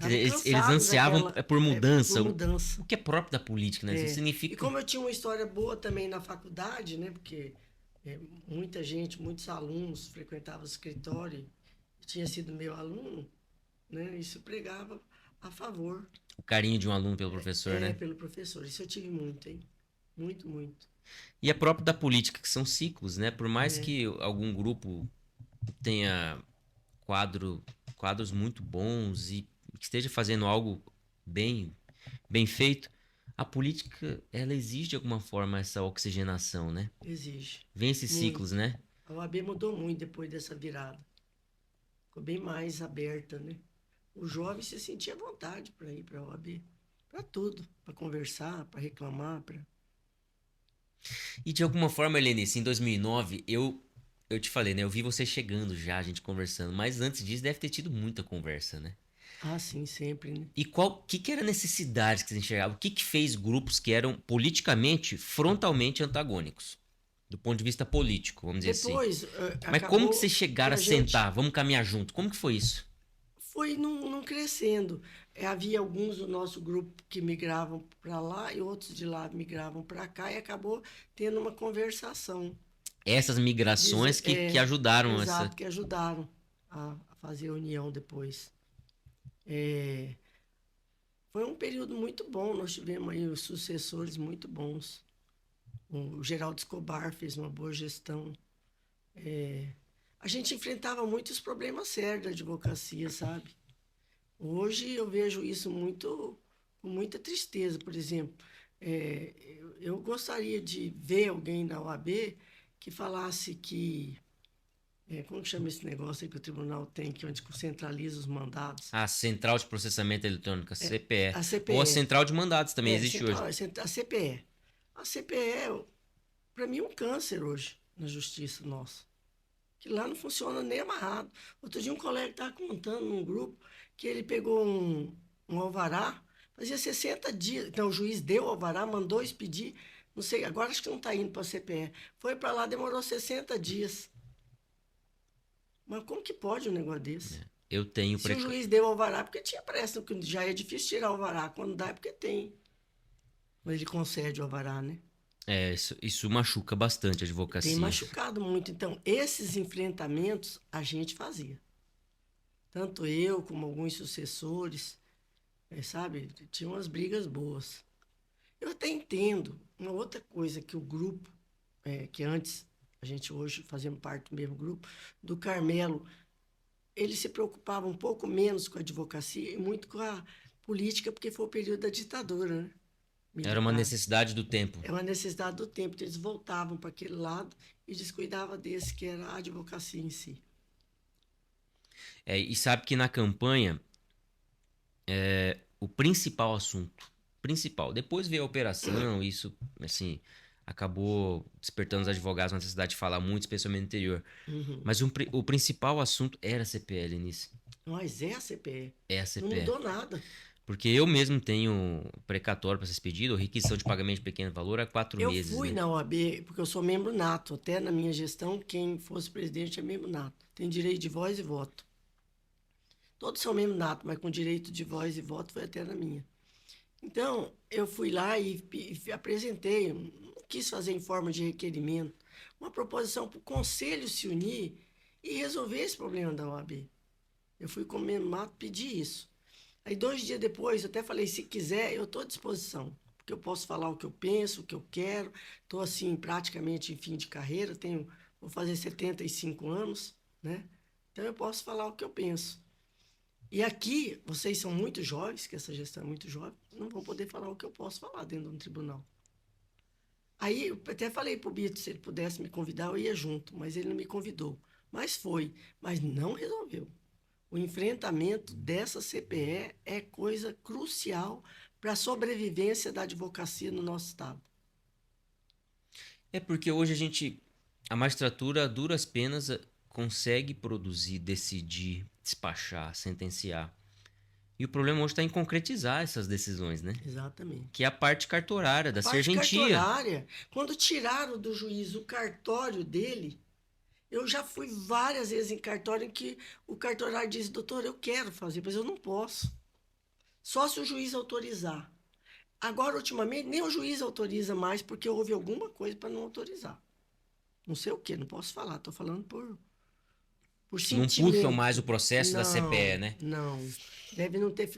Quer dizer, Estavam eles cansados ansiavam daquela, por por mudança. mudança. O que é próprio da política, né? Isso É, e significa. como eu tinha uma história boa também na faculdade, né? Porque é, muita gente, muitos alunos frequentavam o escritório, tinha sido meu aluno, né? Isso pregava a favor, O carinho de um aluno pelo professor, né? pelo professor. Isso eu tive muito, hein? Muito, muito. E é próprio da política, que são ciclos, né? Por mais É, que algum grupo tenha quadro, quadros muito bons e que esteja fazendo algo bem, bem feito, a política, ela exige de alguma forma essa oxigenação, né? exige. Vem esses ciclos, Muito. né? A OAB mudou muito depois dessa virada. Ficou bem mais aberta, né? O jovem se sentia à vontade para ir para a OAB. Para tudo. Para conversar, para reclamar, para... E de alguma forma, Helenice, em 2009, eu te falei, né? Eu vi você chegando já, a gente conversando, mas antes disso deve ter tido muita conversa, né? Ah, sim, sempre, né? E que era a necessidade que você enxergava? O que fez grupos que eram politicamente, frontalmente antagônicos? Do ponto de vista político, vamos dizer assim. Depois, Mas como que acabou vocês que chegaram a a gente sentar? Vamos caminhar junto. Como que foi isso? foi num crescendo. Havia alguns do nosso grupo que migravam para lá e outros de lá migravam para cá e acabou tendo uma conversação. Essas migrações que ajudaram essa. Exato, que ajudaram a fazer a união depois. É, foi um período muito bom, nós tivemos aí os sucessores muito bons. O Geraldo Escobar fez uma boa gestão. A gente enfrentava muitos problemas sérios da advocacia, sabe? Hoje eu vejo isso muito com muita tristeza, por exemplo. Eu gostaria de ver alguém na OAB que falasse que, como que chama esse negócio aí que o tribunal tem, que onde centraliza os mandados? A Central de Processamento Eletrônico, a CPE. A Ou a CPE. Central de Mandatos também existe hoje. A CPE. A CPE, para mim, é um câncer hoje na justiça nossa. Que lá não funciona nem amarrado. Outro dia um colega estava contando num grupo que ele pegou um alvará, fazia 60 dias. Então o juiz deu o alvará, mandou expedir, não sei, agora acho que não está indo para a CPE. Foi para lá, demorou 60 dias. Mas como que pode um negócio desse? Eu tenho Se o juiz deu o alvará, porque tinha pressa, porque já é difícil tirar o alvará. Quando dá é porque tem. Mas ele concede o alvará, né? isso machuca bastante a Tem advocacia. machucado muito. Então, esses enfrentamentos a gente fazia. Tanto eu como alguns sucessores, sabe? Tinha umas brigas boas. Eu até entendo uma outra coisa que o grupo, que antes, a gente hoje fazemos parte do mesmo grupo, do Carmelo, ele se preocupava um pouco menos com a advocacia e muito com a política, porque foi o período da ditadura, né? Era uma Militar. necessidade do tempo. É uma necessidade do tempo, então eles voltavam para aquele lado e descuidavam desse, que era a advocacia em si. E sabe que na campanha, o principal assunto, principal, depois veio a operação, isso, assim, acabou despertando os advogados uma necessidade de falar muito, especialmente no interior. Uhum. Mas o principal assunto era a CPL nisso. Mas é a CPE. É a Não CPE. mudou nada. Porque eu mesmo tenho precatório para ser expedido, ou requisição de pagamento de pequeno valor há 4 Eu meses, fui né? na OAB, porque eu sou membro nato. Até na minha gestão, quem fosse presidente é membro nato. Tem direito de voz e voto. Todos são membro nato, mas com direito de voz e voto foi até na minha. Então, eu fui lá e apresentei, não quis fazer em forma de requerimento, uma proposição para o conselho se unir e resolver esse problema da OAB. Eu fui como membro nato pedir isso. Aí, 2 dias depois, eu até falei, se quiser, eu estou à disposição. Porque eu posso falar o que eu penso, o que eu quero. Estou, assim, praticamente em fim de carreira. Vou fazer 75 anos, né? Então, eu posso falar o que eu penso. E aqui, vocês são muito jovens, que essa gestão é muito jovem, não vão poder falar o que eu posso falar dentro de um tribunal. Aí eu até falei para o Bito, se ele pudesse me convidar, eu ia junto, mas ele não me convidou. Mas foi, mas não resolveu. O enfrentamento dessa CPE é coisa crucial para a sobrevivência da advocacia no nosso estado. É porque hoje a magistratura, a duras penas, consegue produzir, decidir, despachar, sentenciar. E o problema hoje está em concretizar essas decisões, né? Exatamente. Que é a parte cartorária da Parte serventia. cartorária, quando tiraram do juiz o cartório dele, eu já fui várias vezes em cartório em que o cartorário diz, doutor, eu quero fazer, mas eu não posso. Só se o juiz autorizar. Agora, ultimamente, nem o juiz autoriza mais, porque houve alguma coisa para não autorizar. Não sei o que, não posso falar, estou falando por Não puxam sentimento. mais o processo da CPE, né? Não. Deve não ter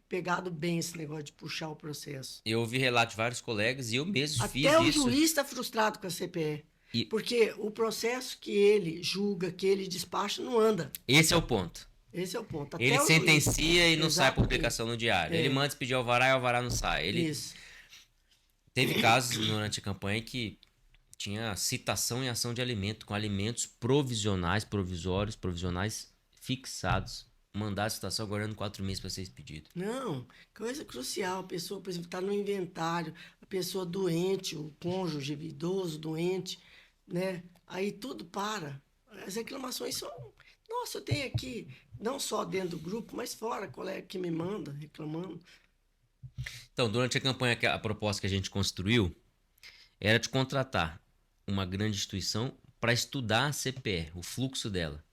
pegado bem esse negócio de puxar o processo. Eu ouvi relato de vários colegas e eu mesmo fiz Até o isso. juiz está frustrado com a CPE. E Porque o processo que ele julga, que ele despacha, não anda. esse é o ponto. Esse é o ponto. Até Ele o sentencia juiz. e não sai a Exatamente. publicação no diário. É. Ele manda pedir alvará e o alvará não sai. Ele Isso. teve casos durante a campanha que tinha citação em ação de alimento, com alimentos provisionais, provisórios, provisionais fixados. Mandar a citação aguardando 4 meses para ser expedido. Não, coisa crucial. A pessoa, por exemplo, está no inventário, a pessoa doente, o cônjuge idoso, doente, né? Aí tudo para. As reclamações são. Nossa, eu tenho aqui, não só dentro do grupo, mas fora, colega que me manda reclamando. Então, durante a campanha, a proposta que a gente construiu era de contratar uma grande instituição para estudar a CPE, o fluxo dela.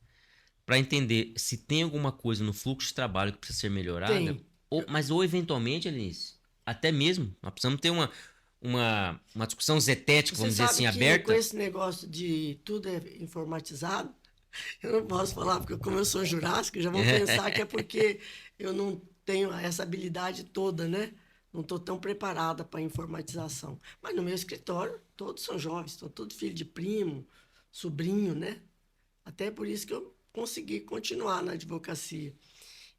Para entender se tem alguma coisa no fluxo de trabalho que precisa ser melhorada. Tem. Mas eventualmente, Alice, até mesmo, nós precisamos ter uma discussão zetética, Você vamos dizer assim, sabe que aberta. com esse negócio de tudo é informatizado, eu não posso falar, porque como eu sou jurássico, já vão pensar que é porque eu não tenho essa habilidade toda, né? Não estou tão preparada para a informatização. Mas no meu escritório, todos são jovens, estão todos filhos de primo, sobrinho, né? Até por isso que eu consegui continuar na advocacia.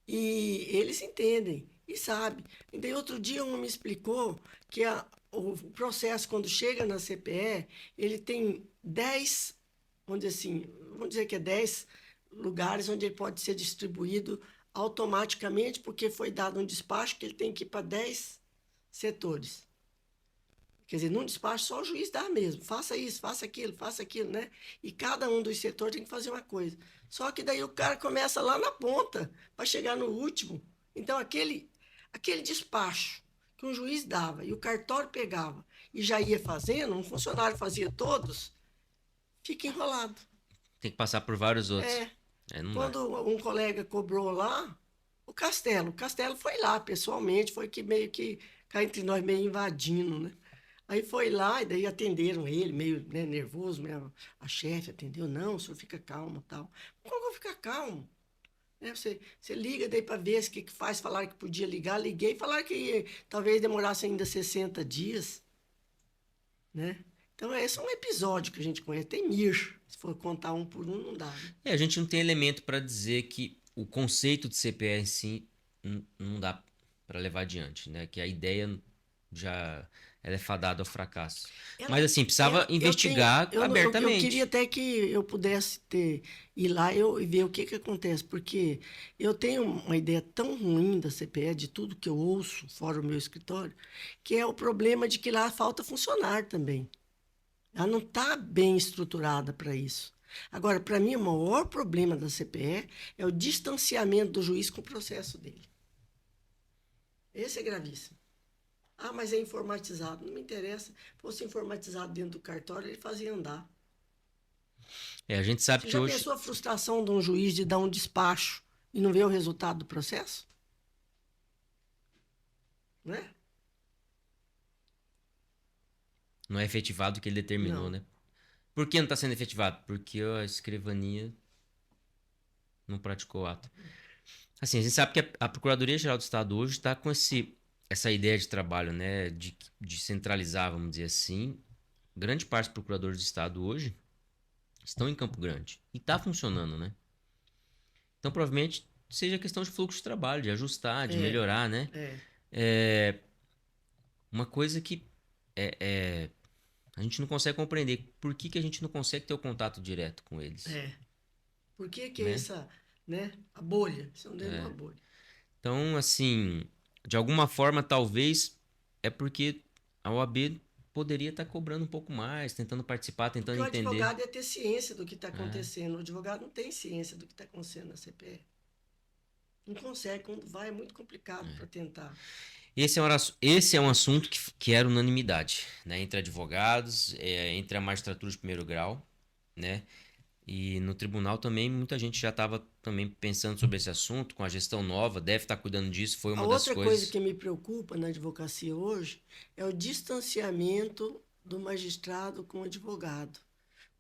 E eles entendem e sabem. E daí outro dia um me explicou que o processo, quando chega na CPE, ele tem 10, vamos dizer que é 10 lugares onde ele pode ser distribuído automaticamente, porque foi dado um despacho que ele tem que ir para 10 setores. Quer dizer, num despacho só o juiz dá mesmo. Faça isso, faça aquilo, né? E cada um dos setores tem que fazer uma coisa. Só que daí o cara começa lá na ponta para chegar no último. Então, aquele despacho que um juiz dava e o cartório pegava e já ia fazendo, um funcionário fazia todos, fica enrolado. Tem que passar por vários outros. Quando um colega cobrou lá, o Castelo foi lá pessoalmente, foi que meio que cá entre nós meio invadindo, né? Aí foi lá e daí atenderam ele, meio, né, nervoso, mesmo. A chefe atendeu, não, o senhor fica calmo e tal. Como que eu vou ficar calmo? Né, você liga daí para ver o que faz, falaram que podia ligar, liguei, falaram que talvez demorasse ainda 60 dias, né? Então esse é um episódio que a gente conhece, tem mir, se for contar um por um, não dá. Né? A gente não tem elemento para dizer que o conceito de CPE em si não dá para levar adiante, né? Que a ideia já ela é fadada ao fracasso. Mas assim, precisava investigar abertamente. Eu queria até que eu pudesse ir lá e ver o que acontece, porque eu tenho uma ideia tão ruim da CPE, de tudo que eu ouço fora o meu escritório, que é o problema de que lá falta funcionário também. Ela não está bem estruturada para isso. Agora, para mim, o maior problema da CPE é o distanciamento do juiz com o processo dele. Esse é gravíssimo. Ah, mas é informatizado. Não me interessa. Se fosse informatizado dentro do cartório, ele fazia andar. A gente sabe Você que já hoje... pensou a frustração de um juiz de dar um despacho e não ver o resultado do processo? Não é? Não é efetivado o que ele determinou, Não. né? Por que não está sendo efetivado? Porque a escrivania não praticou o ato. Assim, a gente sabe que a Procuradoria-Geral do Estado hoje está com essa ideia de trabalho, né? De centralizar, vamos dizer assim. Grande parte dos procuradores do Estado hoje estão em Campo Grande. E está funcionando, né? Então, provavelmente, seja questão de fluxo de trabalho, de ajustar, de É, melhorar, né? é, É uma coisa que a gente não consegue compreender. Por que que a gente não consegue ter o contato direto com eles, é. Por que que é né? essa, né? A bolha. São dentro de uma É. bolha. Então, assim, de alguma forma, talvez é porque a OAB poderia estar cobrando um pouco mais, tentando participar, Porque tentando o entender. advogado ia ter ciência do que está É. acontecendo. O advogado não tem ciência do que está acontecendo na CPE. Não consegue. Quando vai, é muito complicado para tentar. Esse é um assunto que era unanimidade, né? Entre advogados, entre a magistratura de primeiro grau, né? E no tribunal também muita gente já estava também pensando sobre esse assunto, com a gestão nova, deve estar cuidando disso, foi A uma das outra coisa coisas. que me preocupa na advocacia hoje é o distanciamento do magistrado com o advogado.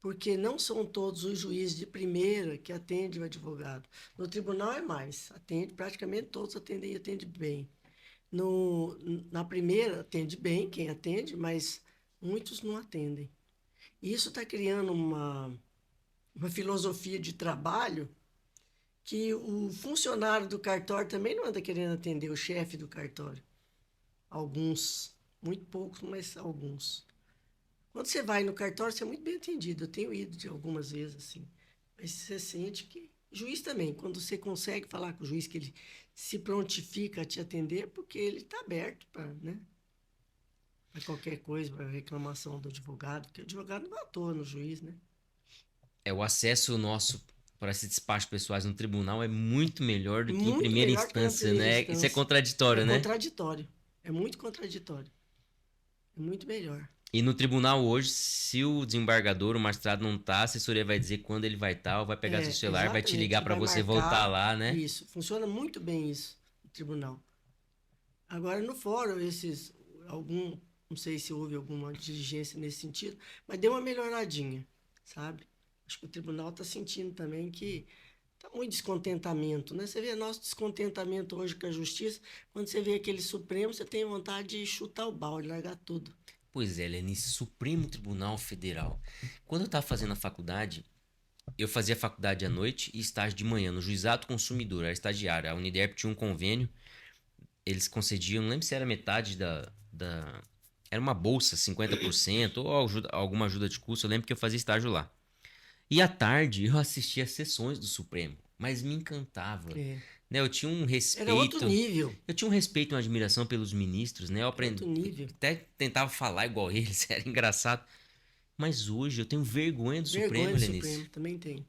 Porque não são todos os juízes de primeira que atendem o advogado. No tribunal é mais, atende, praticamente todos atendem e atendem bem. No, na primeira atende bem quem atende, mas muitos não atendem. E isso está criando uma filosofia de trabalho que o funcionário do cartório também não anda querendo atender o chefe do cartório. Alguns, muito poucos, mas alguns. Quando você vai no cartório, você é muito bem atendido. Eu tenho ido de algumas vezes assim. Mas você sente que. Juiz também, quando você consegue falar com o juiz que ele se prontifica a te atender, porque ele está aberto para, né, para qualquer coisa, para reclamação do advogado, porque o advogado não vai à toa no juiz, né? O acesso nosso para esses despachos pessoais no tribunal é muito melhor do que em Muito primeira melhor que na instância, primeira né? Isso é instância. É contraditório, né? contraditório. É muito contraditório. É muito melhor. E no tribunal hoje, se o desembargador, o magistrado não tá, a assessoria vai dizer quando ele vai estar, ou vai pegar seu É, celular, vai te ligar exatamente. para Vai você voltar marcar lá, né? isso. Funciona muito bem isso no tribunal. Agora, no fórum, não sei se houve alguma diligência nesse sentido, mas deu uma melhoradinha, sabe? Acho que o tribunal está sentindo também que está muito descontentamento, né? Você vê nosso descontentamento hoje com a justiça, quando você vê aquele Supremo, você tem vontade de chutar o balde, largar tudo. Pois é, Lenice, Supremo Tribunal Federal. Quando eu estava fazendo a faculdade, eu fazia faculdade à noite e estágio de manhã no Juizado Consumidor, era estagiário. A Uniderp tinha um convênio, eles concediam, não lembro se era metade era uma bolsa, 50%, ou alguma ajuda de custo, eu lembro que eu fazia estágio lá. E à tarde eu assistia às sessões do Supremo, mas me encantava. É. Né, eu tinha um Era outro respeito, nível, eu tinha um respeito e uma admiração pelos ministros, né? Eu era outro aprendi, nível. até tentava falar igual eles, era engraçado. Mas hoje eu tenho vergonha do Vergonha Supremo, do Lenice. Supremo, também tem.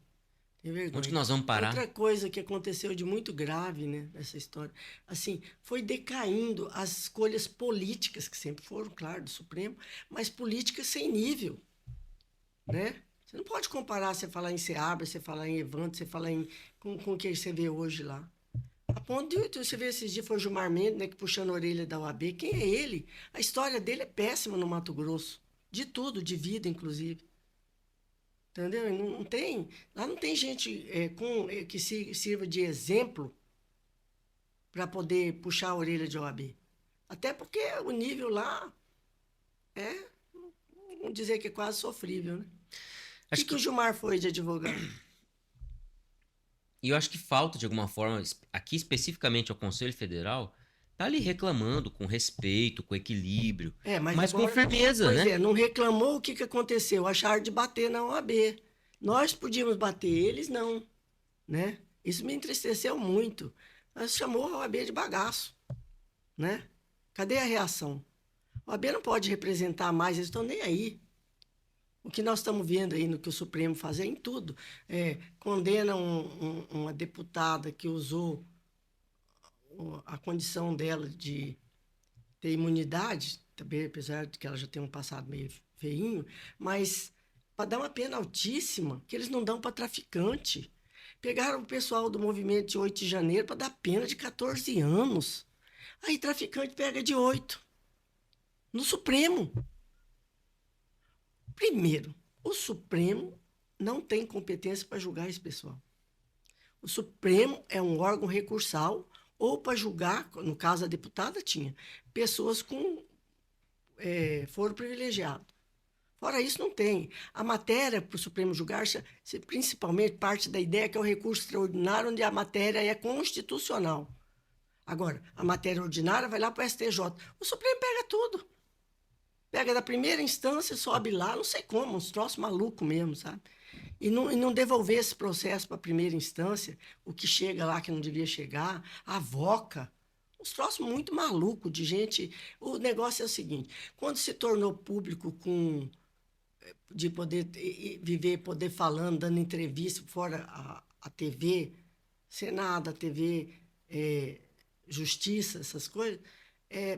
Tem Onde que vergonha. nós vamos parar? Outra coisa que aconteceu de muito grave, né, nessa história, assim, foi decaindo as escolhas políticas, que sempre foram, claro, do Supremo, mas políticas sem nível, né? Você não pode comparar você falar em Seabra, você falar em Evandro, você falar com o que você vê hoje lá. A ponto de você ver esses dias foi o Gilmar Mendes, né, que puxando a orelha da UAB. Quem é ele? A história dele é péssima no Mato Grosso. De tudo, de vida, inclusive. Entendeu? Não tem, lá não tem gente que sirva de exemplo para poder puxar a orelha de OAB. Até porque o nível lá é, vamos dizer que é quase sofrível, né? O Acho que que, o Gilmar foi de advogado? e eu acho que falta, de alguma forma, aqui especificamente ao Conselho Federal, tá ali reclamando com respeito, com equilíbrio, É, mas mas com agora, firmeza, pois né? é, não reclamou, o que, que aconteceu? Acharam de bater na OAB. Nós podíamos bater, eles não, né? Isso me entristeceu muito. Nós chamou a OAB de bagaço, né? Cadê a reação? A OAB não pode representar mais, eles estão nem aí. O que nós estamos vendo aí no que o Supremo faz é em tudo. Condena uma deputada que usou a condição dela de ter imunidade, também, apesar de que ela já tem um passado meio feinho, mas para dar uma pena altíssima, que eles não dão para traficante. Pegaram o pessoal do movimento de 8 de janeiro para dar pena de 14 anos. Aí traficante pega de 8. No Supremo. Primeiro, o Supremo não tem competência para julgar esse pessoal. O Supremo é um órgão recursal ou para julgar, no caso a deputada tinha, pessoas com foro privilegiado. Fora isso, não tem. A matéria para o Supremo julgar, principalmente, parte da ideia que é o recurso extraordinário, onde a matéria é constitucional. Agora, a matéria ordinária vai lá para o STJ. O Supremo pega tudo. Pega da primeira instância, sobe lá, não sei como, uns troços malucos mesmo, sabe? E não devolver esse processo para a primeira instância, o que chega lá que não devia chegar, avoca. Uns troços muito malucos de gente. O negócio é o seguinte: quando se tornou público de poder viver, poder falando, dando entrevista fora a TV, Senado, a TV, Justiça, essas coisas,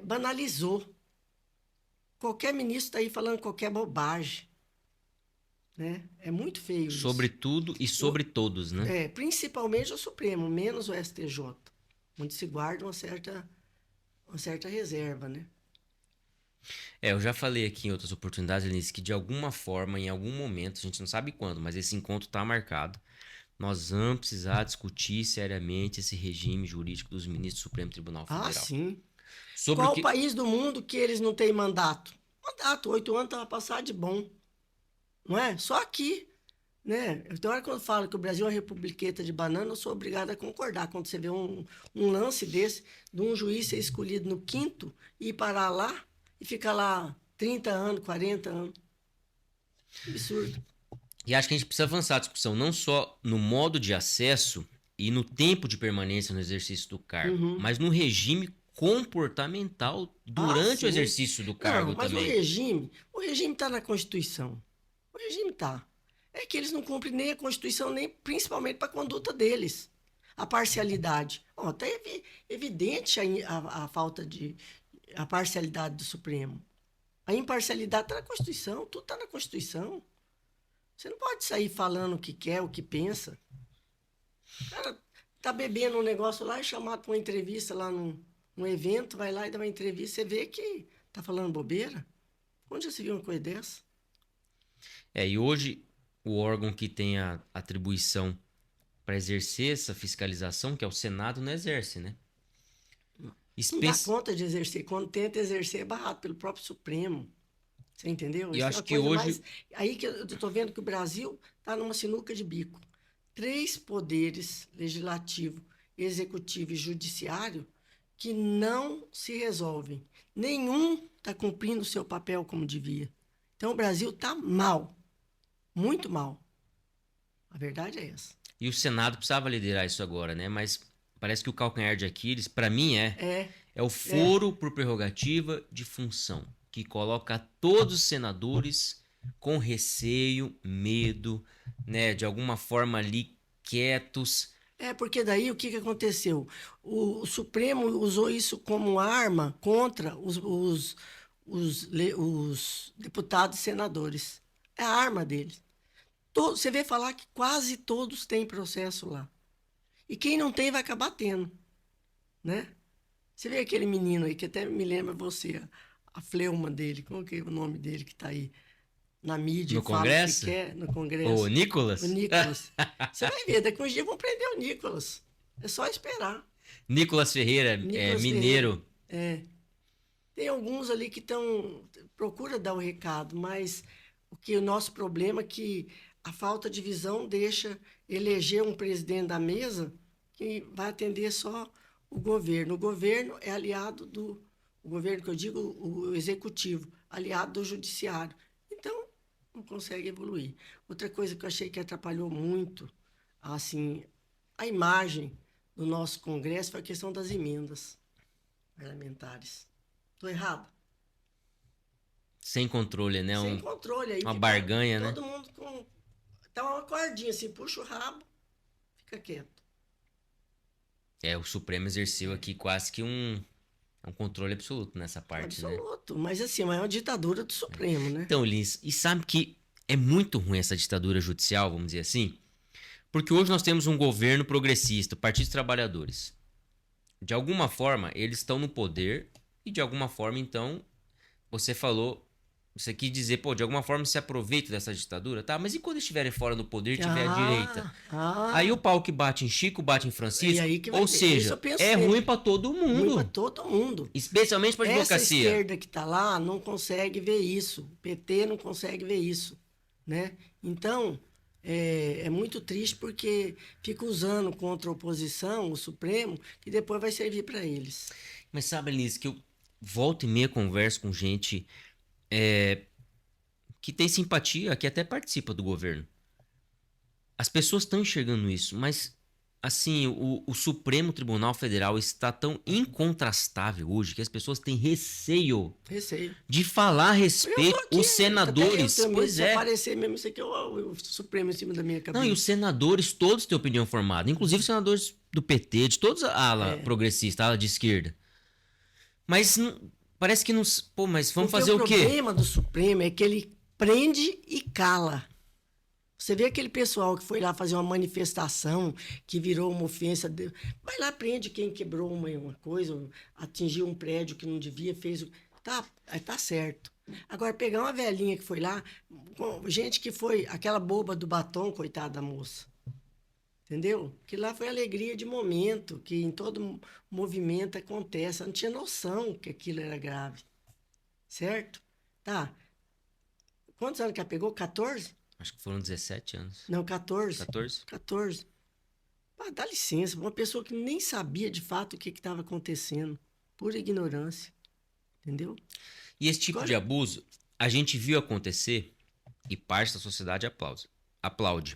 banalizou. Qualquer ministro está aí falando qualquer bobagem. Né? É muito feio isso. Sobre tudo e sobre todos, né? Principalmente o Supremo, menos o STJ, onde se guarda uma certa reserva, né? Eu já falei aqui em outras oportunidades, Lenice, que de alguma forma, em algum momento, a gente não sabe quando, mas esse encontro está marcado. Nós vamos precisar discutir seriamente esse regime jurídico dos ministros do Supremo Tribunal Federal. Ah, sim. Qual país do mundo que eles não têm mandato? Mandato, 8 anos estava passado de bom. Não é? Só aqui. Né? Então, quando eu falo que o Brasil é uma republiqueta de banana, eu sou obrigado a concordar. Quando você vê um lance desse, de um juiz ser escolhido no quinto e ir parar lá e ficar lá 30 anos, 40 anos. Absurdo. E acho que a gente precisa avançar a discussão não só no modo de acesso e no tempo de permanência no exercício do cargo, mas no regime comportamental durante o exercício do cargo mas também. O regime está na Constituição. O regime está. É que eles não cumprem nem a Constituição, nem principalmente para a conduta deles. A parcialidade. Está evidente a falta de... a parcialidade do Supremo. A imparcialidade está na Constituição, tudo está na Constituição. Você não pode sair falando o que quer, o que pensa. O cara tá bebendo um negócio lá e chamado para uma entrevista lá num evento, vai lá e dá uma entrevista, você vê que tá falando bobeira. Onde já se viu uma coisa dessa? E hoje o órgão que tem a atribuição para exercer essa fiscalização, que é o Senado, não exerce, né? Não dá conta de exercer. Quando tenta exercer, é barrado pelo próprio Supremo. Você entendeu? E eu acho que hoje... Aí que eu estou vendo que o Brasil está numa sinuca de bico. 3 poderes, legislativo, executivo e judiciário, que não se resolvem. Nenhum está cumprindo o seu papel como devia. Então o Brasil está mal. Muito mal. A verdade é essa. E o Senado precisava liderar isso agora, né? Mas parece que o calcanhar de Aquiles, para mim, é o foro por prerrogativa de função, que coloca todos os senadores com receio, medo, né? De alguma forma ali quietos. Porque daí o que aconteceu? O Supremo usou isso como arma contra os deputados e senadores. É a arma deles. Você vê falar que quase todos têm processo lá. E quem não tem vai acabar tendo. Né? Você vê aquele menino aí, que até me lembra você, a fleuma dele, como que é o nome dele que está aí na mídia? No Congresso? No Congresso. O Nicolas? O Nicolas. Você vai ver, daqui uns dias vão prender o Nicolas. É só esperar. Nicolas Ferreira, mineiro. Ferreira. Tem alguns ali que procura dar o recado, mas o nosso problema é que a falta de visão deixa eleger um presidente da mesa que vai atender só o governo. O governo é aliado o governo que eu digo, o executivo, aliado do judiciário. Então, não consegue evoluir. Outra coisa que eu achei que atrapalhou muito, assim, a imagem do nosso Congresso foi a questão das emendas parlamentares. Estou errado? Sem controle, né? Sem controle. Aí uma barganha, né? Todo mundo com... Tá uma cordinha assim, puxa o rabo, fica quieto. O Supremo exerceu aqui quase que um controle absoluto nessa parte, né? Absoluto, mas assim, é uma ditadura do Supremo, né? Então, Lins, e sabe que é muito ruim essa ditadura judicial, vamos dizer assim? Porque hoje nós temos um governo progressista, o Partido dos Trabalhadores. De alguma forma, eles estão no poder e de alguma forma, então, você falou, Você quis dizer, pô, de alguma forma se aproveita dessa ditadura, tá? Mas e quando estiverem fora do poder e tiver a direita? Aí o pau que bate em Chico bate em E Francisco. aí que vai Ou ter. Isso eu seja, penso é sempre. ruim pra todo Ruim para mundo. todo mundo. Especialmente pra Essa advocacia. esquerda que está lá não consegue ver isso. O PT não consegue ver isso, né? Então, é muito triste porque fica usando contra a oposição, o Supremo, que depois vai servir para eles. Mas sabe, Liz, que eu volto e meia converso com gente que tem simpatia, que até participa do governo. As pessoas estão enxergando isso, mas assim, o Supremo Tribunal Federal está tão incontrastável hoje que as pessoas têm receio Receio. de falar a Eu tô respeito. aqui, Os até eu senadores, tenho medo pois de é. aparecer mesmo, isso aqui é o Supremo em cima da minha Não, e cabeça. os senadores todos têm opinião formada, inclusive os senadores do PT, de todos a ala progressista, a ala de esquerda. Mas parece que não. Pô, mas vamos Porque fazer o quê? o problema do Supremo é que ele prende e cala. Você vê aquele pessoal que foi lá fazer uma manifestação que virou uma ofensa. Vai lá, prende quem quebrou uma coisa, atingiu um prédio que não devia, fez. Tá certo. Agora, pegar uma velhinha que foi lá, gente que foi aquela boba do batom, coitada da moça. Entendeu? Que lá foi alegria de momento, que em todo movimento acontece. Ela não tinha noção que aquilo era grave. Certo? Tá. Quantos anos que ela pegou? 14? Acho que foram 17 anos. Não, 14. 14? 14. Ah, dá licença, uma pessoa que nem sabia de fato o que estava acontecendo. Pura ignorância. Entendeu? E esse tipo de abuso, a gente viu acontecer e parte da sociedade aplaude.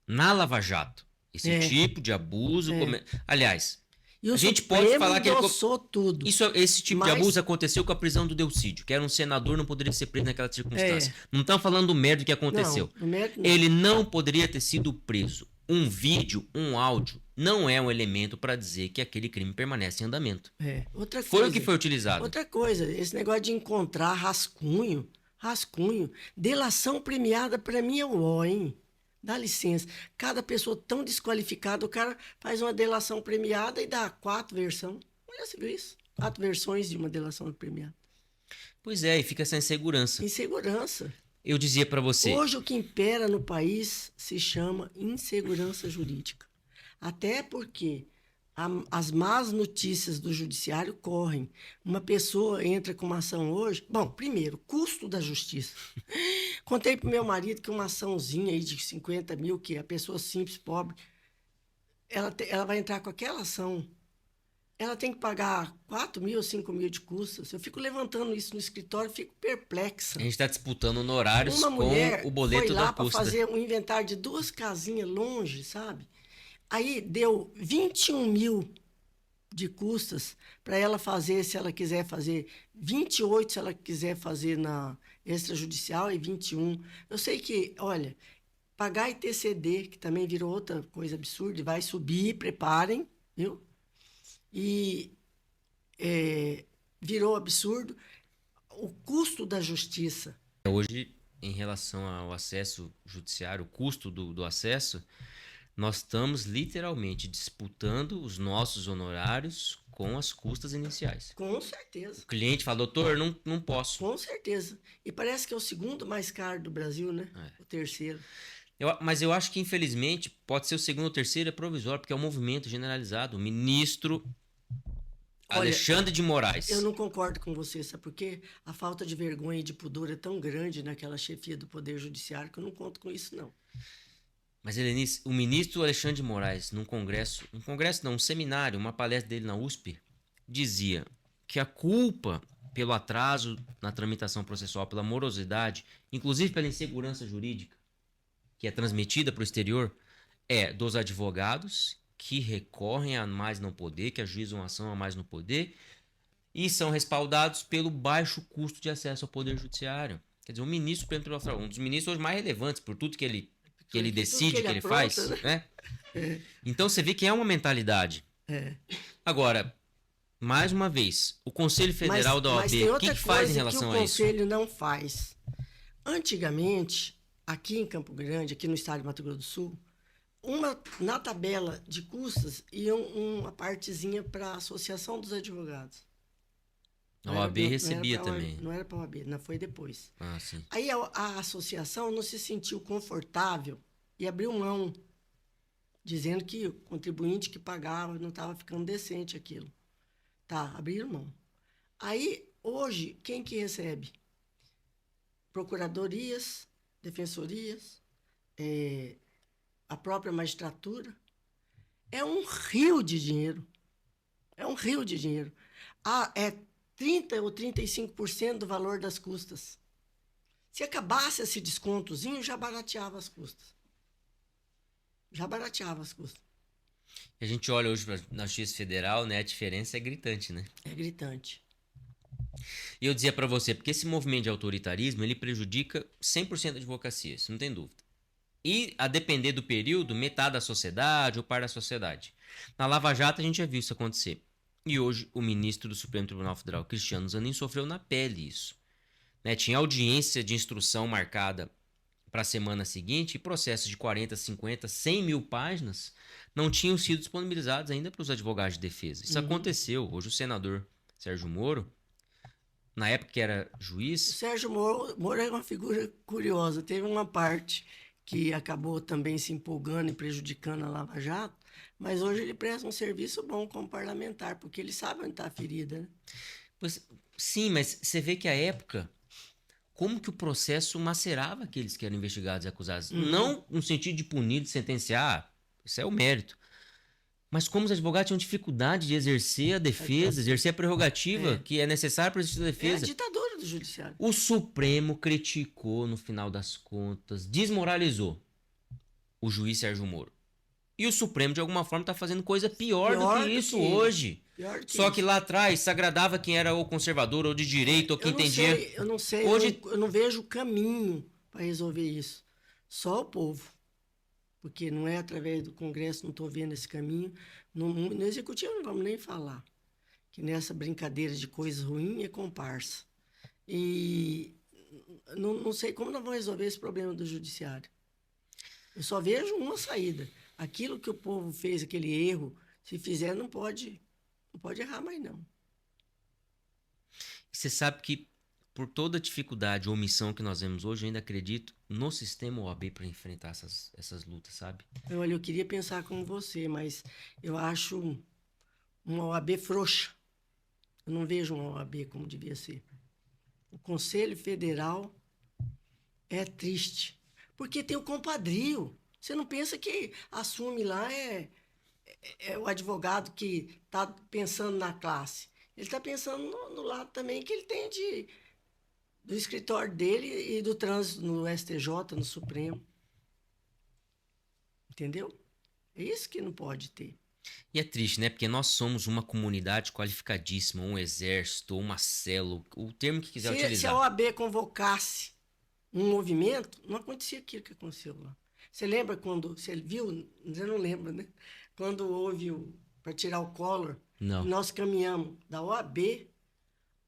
Na Lava Jato, esse tipo de abuso... Aliás, e a gente pode falar que tudo. Esse tipo de abuso aconteceu com a prisão do Delcídio, que era um senador, não poderia ser preso naquela circunstância. Não estamos falando do mérito que aconteceu. Não, ele não poderia ter sido preso. Um vídeo, um áudio, não é um elemento para dizer que aquele crime permanece em andamento. Outra foi coisa, o que foi utilizado. Outra coisa, esse negócio de encontrar rascunho, delação premiada para mim é o ó, hein? Dá licença. Cada pessoa tão desqualificada, o cara faz uma delação premiada e dá 4 versões. Olha, você viu isso? 4 versões de uma delação premiada. Pois é, e fica essa insegurança. Insegurança. Eu dizia para você... Hoje o que impera no país se chama insegurança jurídica. Até porque as más notícias do judiciário correm. Uma pessoa entra com uma ação hoje... Bom, primeiro, custo da justiça. Contei para o meu marido que uma açãozinha aí de 50 mil, que a pessoa simples, pobre, ela vai entrar com aquela ação. Ela tem que pagar 4 mil ou 5 mil de custas. Eu fico levantando isso no escritório e fico perplexa. A gente está disputando honorários uma mulher com o boleto foi lá da custa. para fazer um inventário de 2 casinhas longe, sabe? Aí deu 21 mil de custas para ela fazer, se ela quiser fazer 28, se ela quiser fazer na extrajudicial, e 21. Eu sei que, olha, pagar ITCD, que também virou outra coisa absurda, vai subir, preparem, viu? E virou absurdo o custo da justiça. Hoje, em relação ao acesso judiciário, o custo do acesso, nós estamos literalmente disputando os nossos honorários com as custas iniciais. Com certeza. O cliente fala, doutor, não posso. Com certeza. E parece que é o segundo mais caro do Brasil, né? O terceiro. Mas eu acho que, infelizmente, pode ser o segundo ou terceiro, é provisório, porque é um movimento generalizado. O ministro Alexandre de Moraes. Eu não concordo com você, sabe por quê? A falta de vergonha e de pudor é tão grande naquela chefia do Poder Judiciário que eu não conto com isso, não. Mas, Helenice, o ministro Alexandre de Moraes, um seminário, uma palestra dele na USP, dizia que a culpa pelo atraso na tramitação processual, pela morosidade, inclusive pela insegurança jurídica, que é transmitida para o exterior, é dos advogados que recorrem a mais não poder, que ajuizam a ação a mais não poder, e são respaldados pelo baixo custo de acesso ao Poder Judiciário. Quer dizer, o ministro Supremo Tribunal Federal, um dos ministros hoje mais relevantes por tudo que ele decide, que ele faz, né? Então você vê que é uma mentalidade. Agora, mais uma vez, o Conselho Federal da OAB, o que faz em relação a isso? O Conselho não faz. Antigamente, aqui em Campo Grande, aqui no estado de Mato Grosso do Sul, na tabela de custas ia uma partezinha para a Associação dos Advogados. A OAB recebia também. Não era para a OAB, não foi depois. Ah, sim. Aí a associação não se sentiu confortável e abriu mão, dizendo que o contribuinte que pagava não estava ficando decente aquilo. Tá, abriram mão. Aí, hoje, quem que recebe? Procuradorias, defensorias, a própria magistratura. É um rio de dinheiro. É um rio de dinheiro. É 30% ou 35% do valor das custas. Se acabasse esse descontozinho, já barateava as custas. Já barateava as custas. E a gente olha hoje na Justiça Federal, né? A diferença é gritante, né? É gritante. E eu dizia pra você, porque esse movimento de autoritarismo, ele prejudica 100% da advocacia, isso não tem dúvida. E, a depender do período, metade da sociedade ou parte da sociedade. Na Lava Jato, a gente já viu isso acontecer. E hoje, o ministro do Supremo Tribunal Federal, Cristiano Zanin, sofreu na pele isso. Né? Tinha audiência de instrução marcada para a semana seguinte e processos de 40, 50, 100 mil páginas não tinham sido disponibilizados ainda para os advogados de defesa. Isso aconteceu. Hoje, o senador Sérgio Moro, na época que era O juiz... Sérgio Moro é uma figura curiosa. Teve uma parte que acabou também se empolgando e prejudicando a Lava Jato, mas hoje ele presta um serviço bom como parlamentar, porque ele sabe onde está a ferida, né? Pois, sim, mas você vê que a época, como que o processo macerava aqueles que eram investigados e acusados. Não no sentido de punir, de sentenciar, isso é o mérito. Mas como os advogados tinham dificuldade de exercer a defesa, exercer a prerrogativa que é necessária para exercer a É a defesa. ditadura do judiciário. O Supremo criticou, no final das contas, desmoralizou o juiz Sérgio Moro. E o Supremo, de alguma forma, está fazendo coisa pior do que isso hoje. Pior que Só isso. que lá atrás se agradava quem era ou conservador, ou de direita, ou quem entendia. Eu não sei, Hoje- eu não vejo caminho para resolver isso. Só o povo. Porque não é através do Congresso, não estou vendo esse caminho. No Executivo não vamos nem falar. Que nessa brincadeira de coisas ruins é comparsa. E não sei como nós vamos resolver esse problema do Judiciário. Eu só vejo uma saída. Aquilo que o povo fez, aquele erro, se fizer, não pode errar mais, não. Você sabe que, por toda a dificuldade ou omissão que nós vemos hoje, eu ainda acredito no sistema OAB para enfrentar essas lutas, sabe? Olha, eu queria pensar como você, mas eu acho uma OAB frouxa. Eu não vejo uma OAB como devia ser. O Conselho Federal é triste, porque tem o compadrio. Você não pensa que assume lá é o advogado que está pensando na classe. Ele está pensando no lado também que ele tem do escritório dele e do trânsito no STJ, no Supremo. Entendeu? É isso que não pode ter. E é triste, né? Porque nós somos uma comunidade qualificadíssima, um exército, uma célula, o termo que quiser Se a utilizar. OAB convocasse um movimento, não acontecia aquilo que aconteceu lá. Você lembra quando, você viu, você não lembra, né? Quando houve para tirar o Collor, Não. nós caminhamos da OAB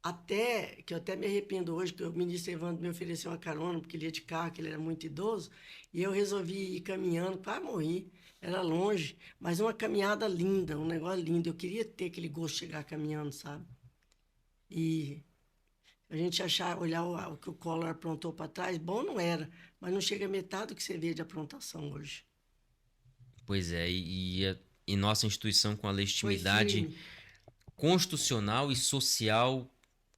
até, que eu até me arrependo hoje, que o ministro Evandro me ofereceu uma carona, porque ele ia de carro, que ele era muito idoso, e eu resolvi ir caminhando, quase morri, era longe, mas uma caminhada linda, um negócio lindo. Eu queria ter aquele gosto de chegar caminhando, sabe? E a gente olhar o que o Collor aprontou para trás, bom não era, mas não chega a metade do que você vê de aprontação hoje. Pois é, e nossa instituição com a legitimidade Foi firme. constitucional e social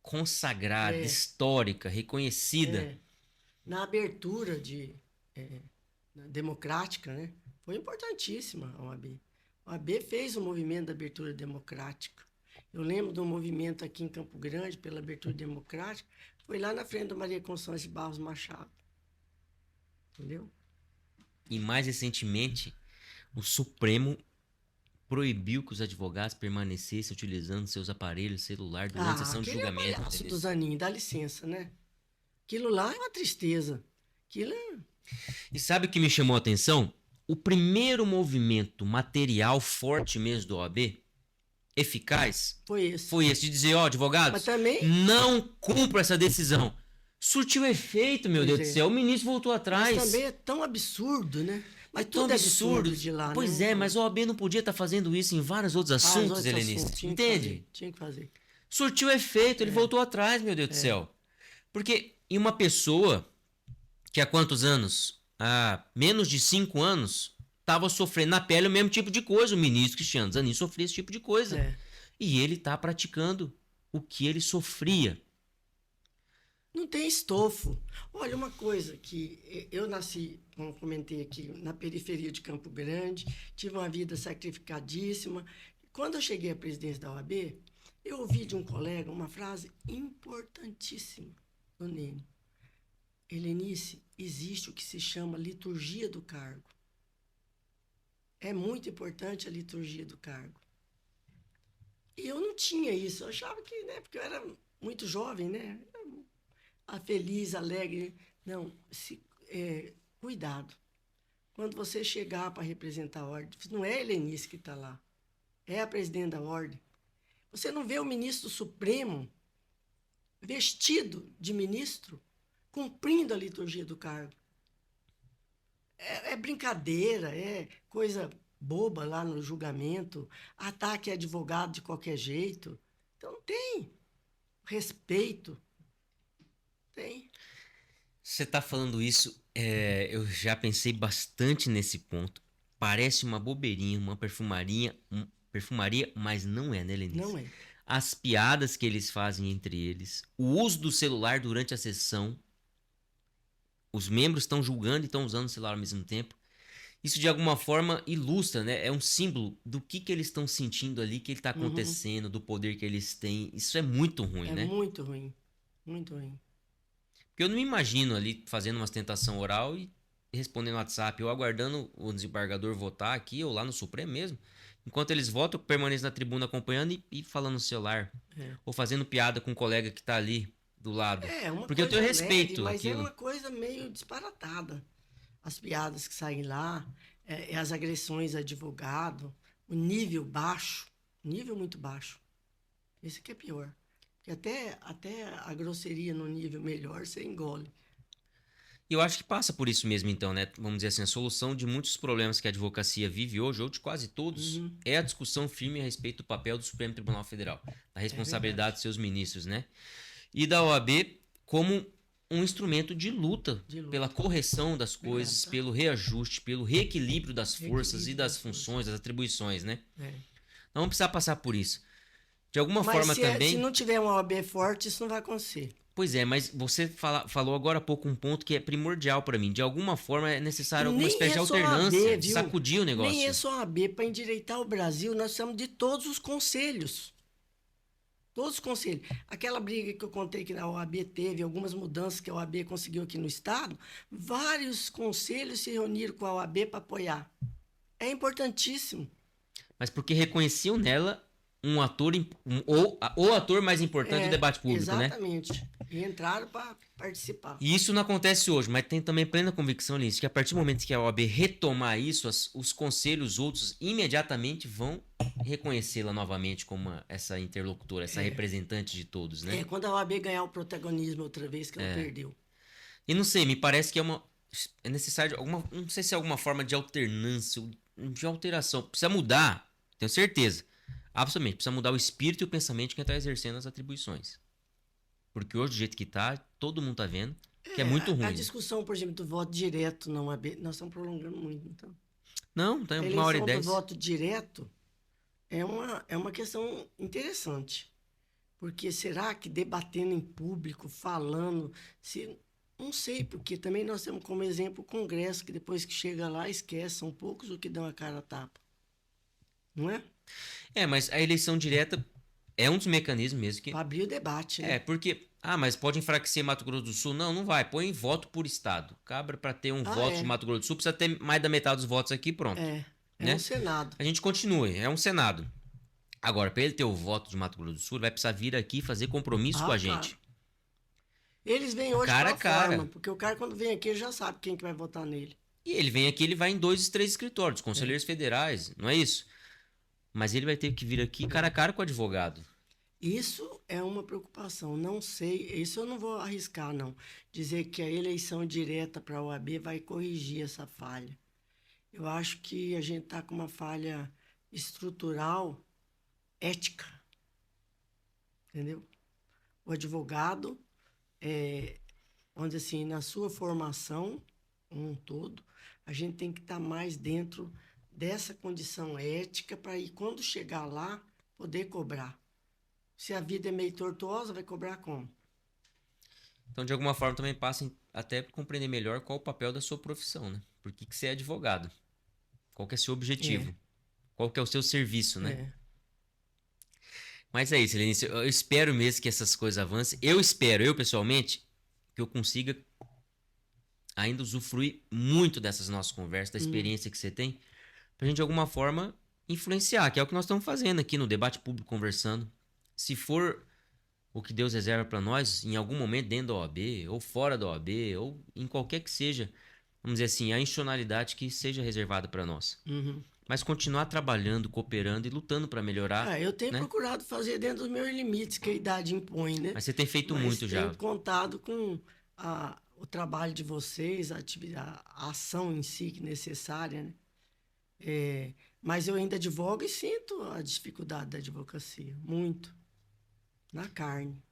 consagrada, histórica, reconhecida. Na abertura democrática, né? Foi importantíssima a OAB. A OAB fez o movimento da abertura democrática. Eu lembro de um movimento aqui em Campo Grande, pela abertura democrática, foi lá na frente da Maria Constância de Barros Machado. Entendeu? E mais recentemente, o Supremo proibiu que os advogados permanecessem utilizando seus aparelhos celular durante a sessão de aquele julgamento. palhaço entendeu? do Zanin, dá licença, né? Aquilo lá é uma tristeza. Aquilo é... E sabe o que me chamou a atenção? O primeiro movimento material forte mesmo do OAB, eficaz, Foi esse. foi esse de dizer, ó, advogados, Mas também... não cumpra essa decisão. Surtiu efeito, meu Pois Deus é. do céu. O ministro voltou atrás. Mas também é tão absurdo, né? Mas Tão tudo é absurdo de lá, Pois né? é, mas o OAB não podia estar fazendo isso em vários outros assuntos, outros Helenista. assuntos, tinha que Entende? fazer, tinha que fazer. Surtiu efeito, ele voltou atrás, meu Deus do céu. Porque em uma pessoa que há quantos anos? Há menos de 5 anos, estava sofrendo na pele o mesmo tipo de coisa. O ministro Cristiano Zanin sofria esse tipo de coisa. É. E ele está praticando o que ele sofria. Não tem estofo. Olha, uma coisa que eu nasci, como eu comentei aqui, na periferia de Campo Grande, tive uma vida sacrificadíssima. Quando eu cheguei à presidência da OAB, eu ouvi de um colega uma frase importantíssima do Nênio. Helenice, existe o que se chama liturgia do cargo. É muito importante a liturgia do cargo. E eu não tinha isso. Eu achava que, né, porque eu era muito jovem, né? Feliz, alegre. Não, cuidado. Quando você chegar para representar a ordem, não é a Helenice que está lá, é a presidente da ordem. Você não vê o ministro Supremo vestido de ministro, cumprindo a liturgia do cargo. É brincadeira, é coisa boba lá no julgamento, ataque a advogado de qualquer jeito. Então não tem respeito. Tem. Você está falando isso, eu já pensei bastante nesse ponto. Parece uma bobeirinha, uma perfumaria, mas não é, né, Lenice? Não é. As piadas que eles fazem entre eles, o uso do celular durante a sessão, os membros estão julgando e estão usando o celular ao mesmo tempo. Isso de alguma forma ilustra, né? É um símbolo do que eles estão sentindo ali, que está acontecendo, do poder que eles têm. Isso é muito ruim, né? É muito ruim. Muito ruim. Porque eu não me imagino ali fazendo uma tentação oral e respondendo no WhatsApp, ou aguardando o desembargador votar aqui ou lá no Supremo mesmo. Enquanto eles votam, eu permaneço na tribuna acompanhando e falando no celular. É. Ou fazendo piada com um colega que tá ali do lado. É uma Porque eu coisa tenho respeito leve, mas àquilo. é uma coisa meio disparatada. As piadas que saem lá, as agressões a advogado, o nível baixo, nível muito baixo. Esse que é pior. Porque até a grosseria no nível melhor você engole. E eu acho que passa por isso mesmo, então, né? Vamos dizer assim, a solução de muitos problemas que a advocacia vive hoje, ou de quase todos, é a discussão firme a respeito do papel do Supremo Tribunal Federal, da responsabilidade de seus ministros, né? E da OAB como um instrumento de luta, pela correção das coisas, pelo reajuste, pelo reequilíbrio das forças e das funções, das atribuições, né? É. Não vamos precisar passar por isso. De alguma Mas forma também... se não tiver uma OAB forte, isso não vai acontecer. Pois é, mas você falou agora há pouco um ponto que é primordial para mim. De alguma forma é necessário alguma espécie de alternância, de sacudir o negócio. Nem é só a OAB. Para endireitar o Brasil, nós precisamos de todos os conselhos. Todos os conselhos. Aquela briga que eu contei que a OAB teve, algumas mudanças que a OAB conseguiu aqui no Estado, vários conselhos se reuniram com a OAB para apoiar. É importantíssimo. Mas porque reconheciam nela um ator, o ator mais importante do debate público, exatamente. né? E entraram para participar. E isso não acontece hoje, mas tem também plena convicção nisso, que a partir do momento que a OAB retomar isso, os conselhos outros imediatamente vão reconhecê-la novamente como essa interlocutora, essa representante de todos, né? Quando a OAB ganhar o protagonismo outra vez, que ela perdeu. E não sei, me parece que é necessário não sei se é alguma forma de alternância, de alteração. Precisa mudar, tenho certeza. Absolutamente, precisa mudar o espírito e o pensamento de quem está exercendo as atribuições. Porque hoje, do jeito que tá, todo mundo tá vendo que é muito ruim. A discussão, por exemplo, do voto direto na OAB, nós estamos prolongando muito, então. Não, tá A em 1h10. eleição do voto direto é uma questão interessante. Porque será que debatendo em público, falando, não sei, porque também nós temos como exemplo o Congresso, que depois que chega lá, esquece, são poucos os que dão a cara a tapa. Não é? Mas a eleição direta é um dos mecanismos mesmo que... Para abrir o debate, né? Porque... mas pode enfraquecer Mato Grosso do Sul? Não, não vai. Põe voto por estado. Cabra para ter um voto de Mato Grosso do Sul, precisa ter mais da metade dos votos aqui, pronto. É né? um Senado. A gente continue, é um Senado. Agora, para ele ter o voto de Mato Grosso do Sul, ele vai precisar vir aqui fazer compromisso com a gente. Claro. Eles vêm hoje cara a cara. Forma, porque o cara quando vem aqui ele já sabe quem que vai votar nele. E ele vem aqui, ele vai em 2 e 3 escritórios, conselheiros federais, não é isso? Mas ele vai ter que vir aqui cara a cara com o advogado. Isso é uma preocupação. Não sei, isso eu não vou arriscar, não. Dizer que a eleição direta para a OAB vai corrigir essa falha. Eu acho que a gente está com uma falha estrutural, ética. entendeu? O advogado, vamos dizer assim, na sua formação, um todo, a gente tem que estar mais dentro dessa condição ética para ir, quando chegar lá, poder cobrar. Se a vida é meio tortuosa, vai cobrar como? Então, de alguma forma, também passa até por compreender melhor qual o papel da sua profissão, né? Por que que você é advogado? Qual que é o seu É, objetivo? Qual que é o seu serviço, né? é. Mas é isso, Lenice. Eu espero mesmo que essas coisas avancem. Eu espero, eu pessoalmente, que eu consiga ainda usufruir muito dessas nossas conversas, da Hum, experiência que você tem, pra gente de alguma forma influenciar, que é o que nós estamos fazendo aqui no debate público, conversando. Se for o que Deus reserva para nós, em algum momento dentro da OAB, ou fora da OAB, ou em qualquer que seja, vamos dizer assim, a institucionalidade que seja reservada para nós. uhum. Mas continuar trabalhando, cooperando e lutando para melhorar, Eu tenho né? procurado fazer dentro dos meus limites que a idade impõe, né? Mas você tem feito Mas muito tenho já. contado com o trabalho de vocês, a ação em si que é necessária, né? Mas eu ainda advogo e sinto a dificuldade da advocacia, muito, na carne.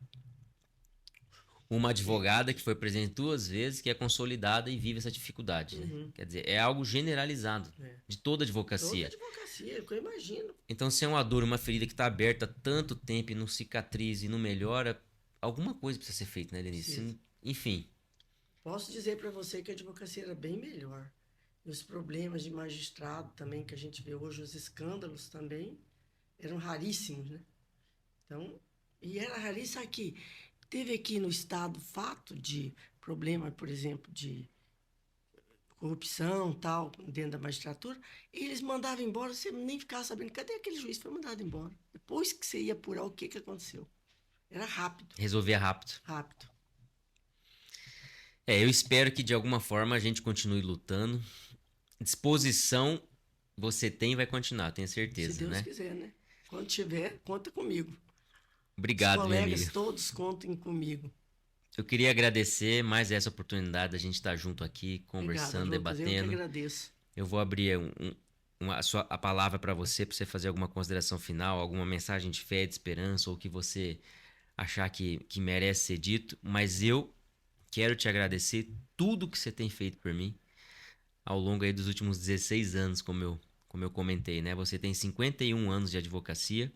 Uma É. advogada que foi presente 2 vezes, que é consolidada e vive essa dificuldade, né? Uhum. Quer dizer, é algo generalizado É. de toda Toda advocacia. advocacia, é o que eu imagino. Então, se é uma dor, uma ferida que está aberta há tanto tempo e não cicatriza e não melhora, alguma coisa precisa ser feita, né, Denise? Precisa. Enfim, Posso dizer para você que a advocacia era bem melhor. E os problemas de magistrado também que a gente vê hoje, os escândalos também, eram raríssimos, né? Então, e era raríssimo aqui. Teve aqui no estado fato de problema, por exemplo, de corrupção, tal, dentro da magistratura, e eles mandavam embora, você nem ficava sabendo, cadê aquele juiz? Foi mandado embora. Depois que você ia apurar o que que aconteceu. Era rápido, resolver rápido. rápido. Eu espero que de alguma forma a gente continue lutando. Disposição você tem e vai continuar, tenho Se certeza, Deus né? quiser, né? Quando tiver, conta comigo. Os Obrigado, minha colegas amiga. todos contem comigo. Eu queria agradecer mais essa oportunidade da gente estar junto aqui, Obrigada, conversando, Lucas. Eu que debatendo. agradeço. Eu vou abrir a palavra para você fazer alguma consideração final, alguma mensagem de fé, de esperança, ou que você achar que merece ser dito. Mas eu quero te agradecer tudo que você tem feito por mim ao longo aí dos últimos 16 anos, como eu comentei, né? Você tem 51 anos de advocacia.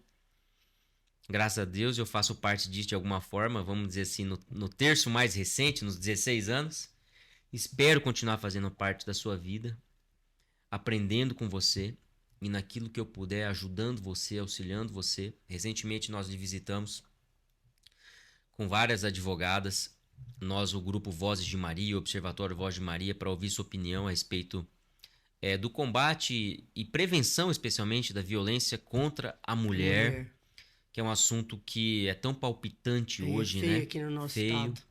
Graças a Deus eu faço parte disso de alguma forma, vamos dizer assim, no terço mais recente, nos 16 anos. Espero continuar fazendo parte da sua vida, aprendendo com você e naquilo que eu puder, ajudando você, auxiliando você. Recentemente nós lhe visitamos com várias advogadas, nós, o grupo Vozes de Maria, o Observatório Voz de Maria, para ouvir sua opinião a respeito do combate e prevenção, especialmente, da violência contra a A mulher, mulher. que é um assunto que é tão palpitante É hoje, feio né? aqui no nosso Feio. estado.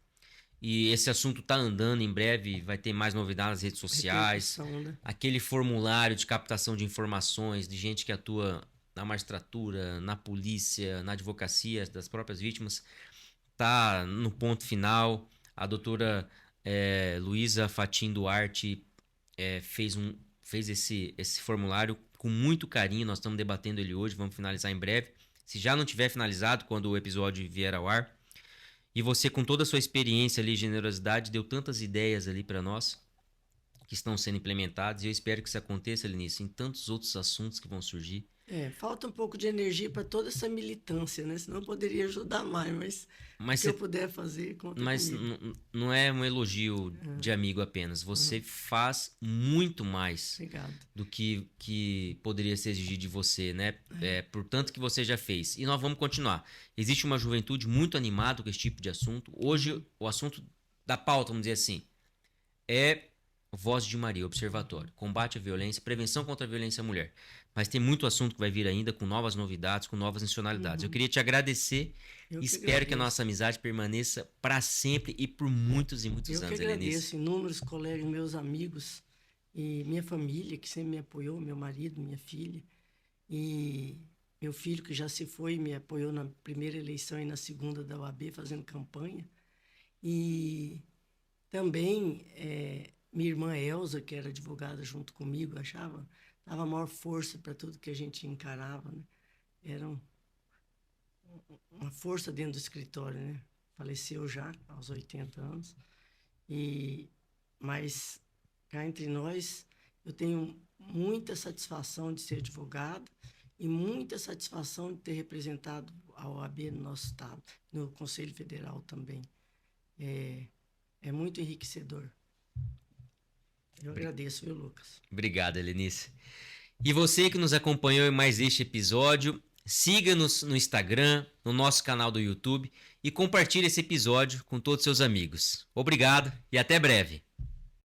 E esse assunto tá andando, em breve vai ter mais novidades nas redes sociais. Repercussão, né? Aquele formulário de captação de informações de gente que atua na magistratura, na polícia, na advocacia das próprias vítimas, tá no ponto final. A doutora Luísa Fatim Duarte fez esse formulário com muito carinho. Nós estamos debatendo ele hoje, vamos finalizar em breve. Se já não tiver finalizado, quando o episódio vier ao ar. E você, com toda a sua experiência ali, generosidade, deu tantas ideias ali para nós que estão sendo implementadas. E eu espero que isso aconteça, Lenice, em tantos outros assuntos que vão surgir. Falta um pouco de energia para toda essa militância, né? Senão eu poderia ajudar mais, mas o Mas, que eu você, puder fazer, conta mas comigo. não é um elogio de amigo apenas. Você Uhum. faz muito mais Obrigado. do que poderia ser exigido de você, né? Por tanto que você já fez. E nós vamos continuar. Existe uma juventude muito animada com esse tipo de assunto. Hoje, o assunto da pauta, vamos dizer assim, é Voz de Maria, Observatório. Combate à violência, prevenção contra a violência à mulher. Mas tem muito assunto que vai vir ainda com novas novidades, com novas nacionalidades. Eu Uhum. queria te agradecer Eu e que espero que a agradeço. nossa amizade permaneça para sempre e por muitos e muitos Eu que anos, Helenice. agradeço. Inúmeros colegas, meus amigos e minha família, que sempre me apoiou, meu marido, minha filha. E meu filho, que já se foi, me apoiou na primeira eleição e na segunda da UAB, fazendo campanha. E também minha irmã Elza, que era advogada junto comigo, dava maior força para tudo que a gente encarava, né? Eram uma força dentro do escritório, né? Faleceu já aos 80 anos. Mas cá entre nós, eu tenho muita satisfação de ser advogado e muita satisfação de ter representado a OAB no nosso estado, no Conselho Federal também. É muito enriquecedor. Eu agradeço, viu, Lucas? Obrigado, Helenice. E você que nos acompanhou em mais este episódio, siga-nos no Instagram, no nosso canal do YouTube e compartilhe esse episódio com todos os seus amigos. Obrigado e até breve.